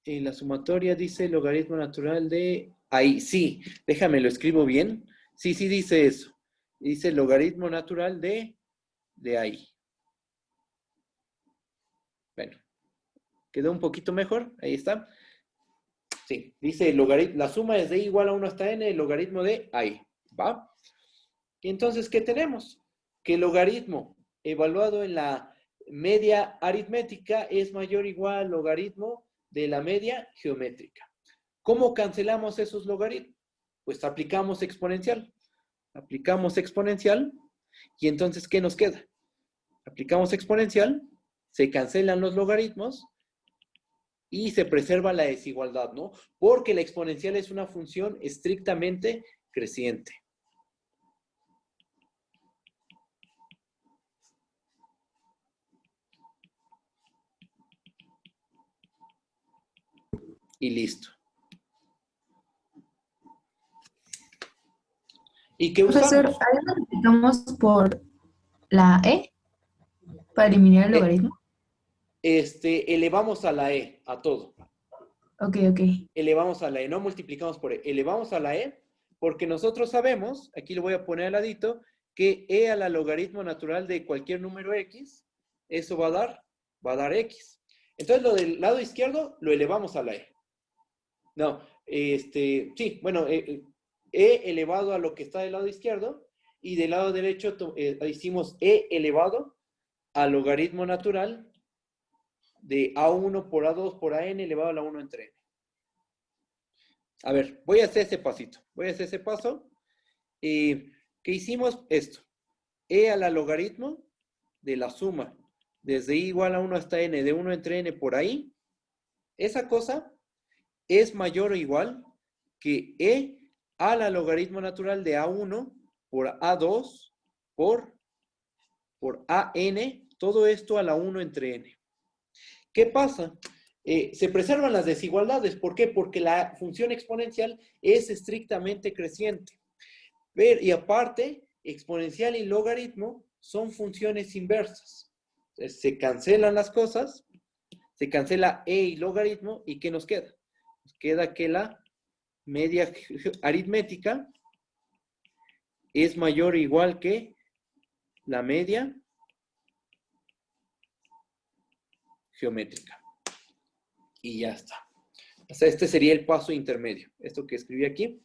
En la sumatoria dice logaritmo natural de... Ahí, sí, déjame, lo escribo bien. Sí, sí dice eso. Dice logaritmo natural de ahí. Bueno, quedó un poquito mejor. Ahí está. Sí, dice la suma es de igual a 1 hasta n, el logaritmo de ahí. ¿Va? Y entonces, ¿qué tenemos? Que el logaritmo evaluado en la media aritmética es mayor o igual al logaritmo de la media geométrica. ¿Cómo cancelamos esos logaritmos? Pues aplicamos exponencial. Aplicamos exponencial y entonces, ¿qué nos queda? Aplicamos exponencial, se cancelan los logaritmos y se preserva la desigualdad, ¿no? Porque la exponencial es una función estrictamente creciente. Y listo. ¿Y qué Profesor, usamos? ¿ahí lo multiplicamos por la e para eliminar el logaritmo? Elevamos a la e, a todo. Ok, ok. Elevamos a la e, no multiplicamos por e. Elevamos a la e porque nosotros sabemos, aquí lo voy a poner al ladito, que e a la logaritmo natural de cualquier número x, eso va a dar x. Entonces lo del lado izquierdo lo elevamos a la e. No, sí, bueno, e elevado a lo que está del lado izquierdo y del lado derecho hicimos e elevado al logaritmo natural de a1 por a2 por an elevado a la 1 entre n. A ver, voy a hacer ese pasito. Voy a hacer ese paso. ¿Qué hicimos? Esto. E a la logaritmo de la suma desde i igual a 1 hasta n de 1 entre n por ahí. Esa cosa es mayor o igual que e a la logaritmo natural de a1 por a2 por an. Todo esto a la 1 entre n. ¿Qué pasa? Se preservan las desigualdades. ¿Por qué? Porque la función exponencial es estrictamente creciente. Y aparte, exponencial y logaritmo son funciones inversas. Entonces, se cancelan las cosas, se cancela e y logaritmo, ¿y qué nos queda? Nos queda que la media aritmética es mayor o igual que la media geométrica. Y ya está. O sea, este sería el paso intermedio. Esto que escribí aquí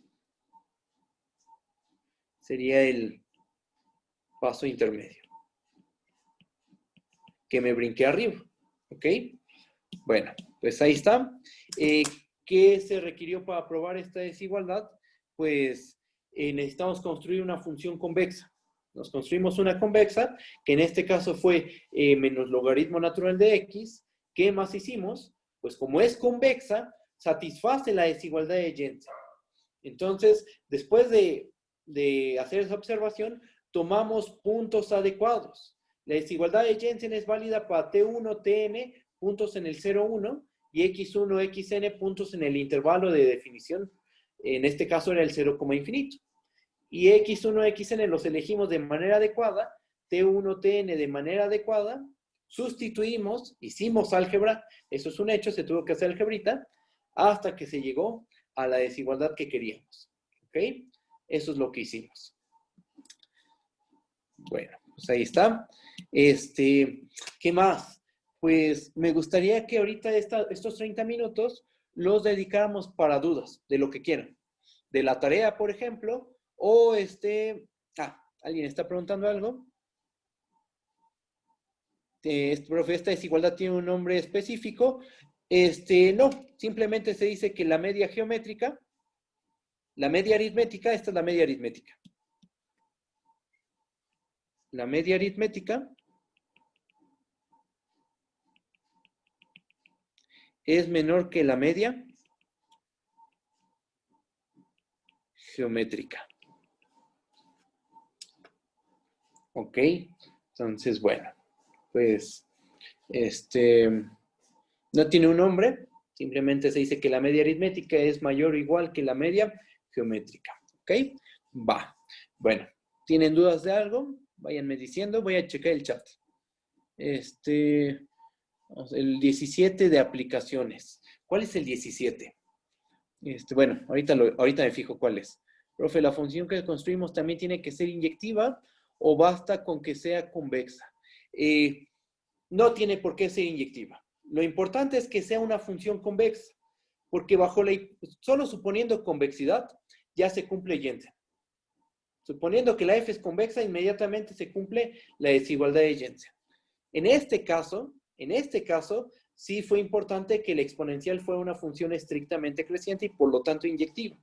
sería el paso intermedio. Que me brinqué arriba. ¿Ok? Bueno, pues ahí está. ¿Qué se requirió para probar esta desigualdad? Pues necesitamos construir una función convexa. Nos construimos una convexa, que en este caso fue menos logaritmo natural de x. ¿Qué más hicimos? Pues como es convexa, satisface la desigualdad de Jensen. Entonces, después de hacer esa observación, tomamos puntos adecuados. La desigualdad de Jensen es válida para T1, Tn, puntos en el 0, 1, y X1, Xn, puntos en el intervalo de definición. En este caso era el 0, infinito. Y X1, Xn los elegimos de manera adecuada, T1, Tn de manera adecuada, sustituimos, hicimos álgebra, eso es un hecho, se tuvo que hacer algebrita, hasta que se llegó a la desigualdad que queríamos. ¿Ok? Eso es lo que hicimos. Bueno, pues ahí está. ¿Qué más? Pues me gustaría que ahorita estos 30 minutos los dedicáramos para dudas, de lo que quieran. De la tarea, por ejemplo, o ¿alguien está preguntando algo? Profe, ¿esta desigualdad tiene un nombre específico? No, simplemente se dice que la media geométrica, la media aritmética, esta es la media aritmética. La media aritmética es menor que la media geométrica. ¿Ok? Entonces, bueno, pues, no tiene un nombre, simplemente se dice que la media aritmética es mayor o igual que la media geométrica. ¿Ok? Va. Bueno, ¿tienen dudas de algo? Váyanme diciendo, voy a checar el chat. El 17 de aplicaciones. ¿Cuál es el 17? Bueno, ahorita me fijo cuál es. Profe, ¿la función que construimos también tiene que ser inyectiva o basta con que sea convexa? No tiene por qué ser inyectiva. Lo importante es que sea una función convexa, porque solo suponiendo convexidad, ya se cumple Jensen. Suponiendo que la f es convexa, inmediatamente se cumple la desigualdad de Jensen. En este caso, sí fue importante que el exponencial fuera una función estrictamente creciente y por lo tanto inyectiva.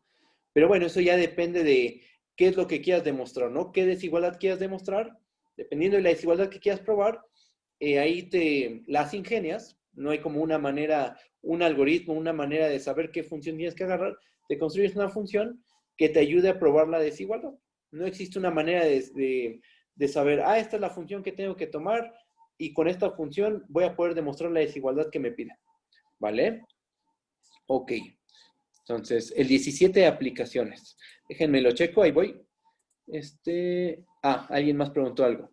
Pero bueno, eso ya depende de qué es lo que quieras demostrar, ¿no? ¿Qué desigualdad quieras demostrar? Dependiendo de la desigualdad que quieras probar, ahí te las ingenias. No hay como una manera, un algoritmo, una manera de saber qué función tienes que agarrar. Te construyes una función que te ayude a probar la desigualdad. No existe una manera de saber, esta es la función que tengo que tomar y con esta función voy a poder demostrar la desigualdad que me piden. ¿Vale? Ok. Entonces, el 17 de aplicaciones. Déjenme lo checo, ahí voy. Alguien más preguntó algo.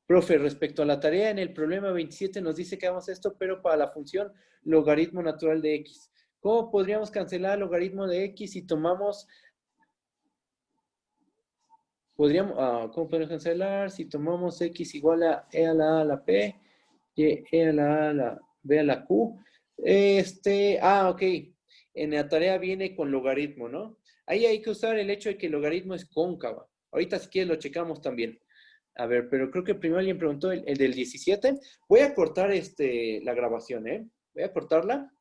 Profe, respecto a la tarea, en el problema 27 nos dice que hagamos esto, pero para la función logaritmo natural de x. ¿Cómo podríamos cancelar el logaritmo de x si tomamos... ¿Cómo podemos cancelar si tomamos x igual a e a la a a la p, y e a la a la b a la q? Ok. En la tarea viene con logaritmo, ¿no? Ahí hay que usar el hecho de que el logaritmo es cóncava. Ahorita si quieres lo checamos también. A ver, pero creo que primero alguien preguntó el del 17. Voy a cortar la grabación, ¿eh? Voy a cortarla.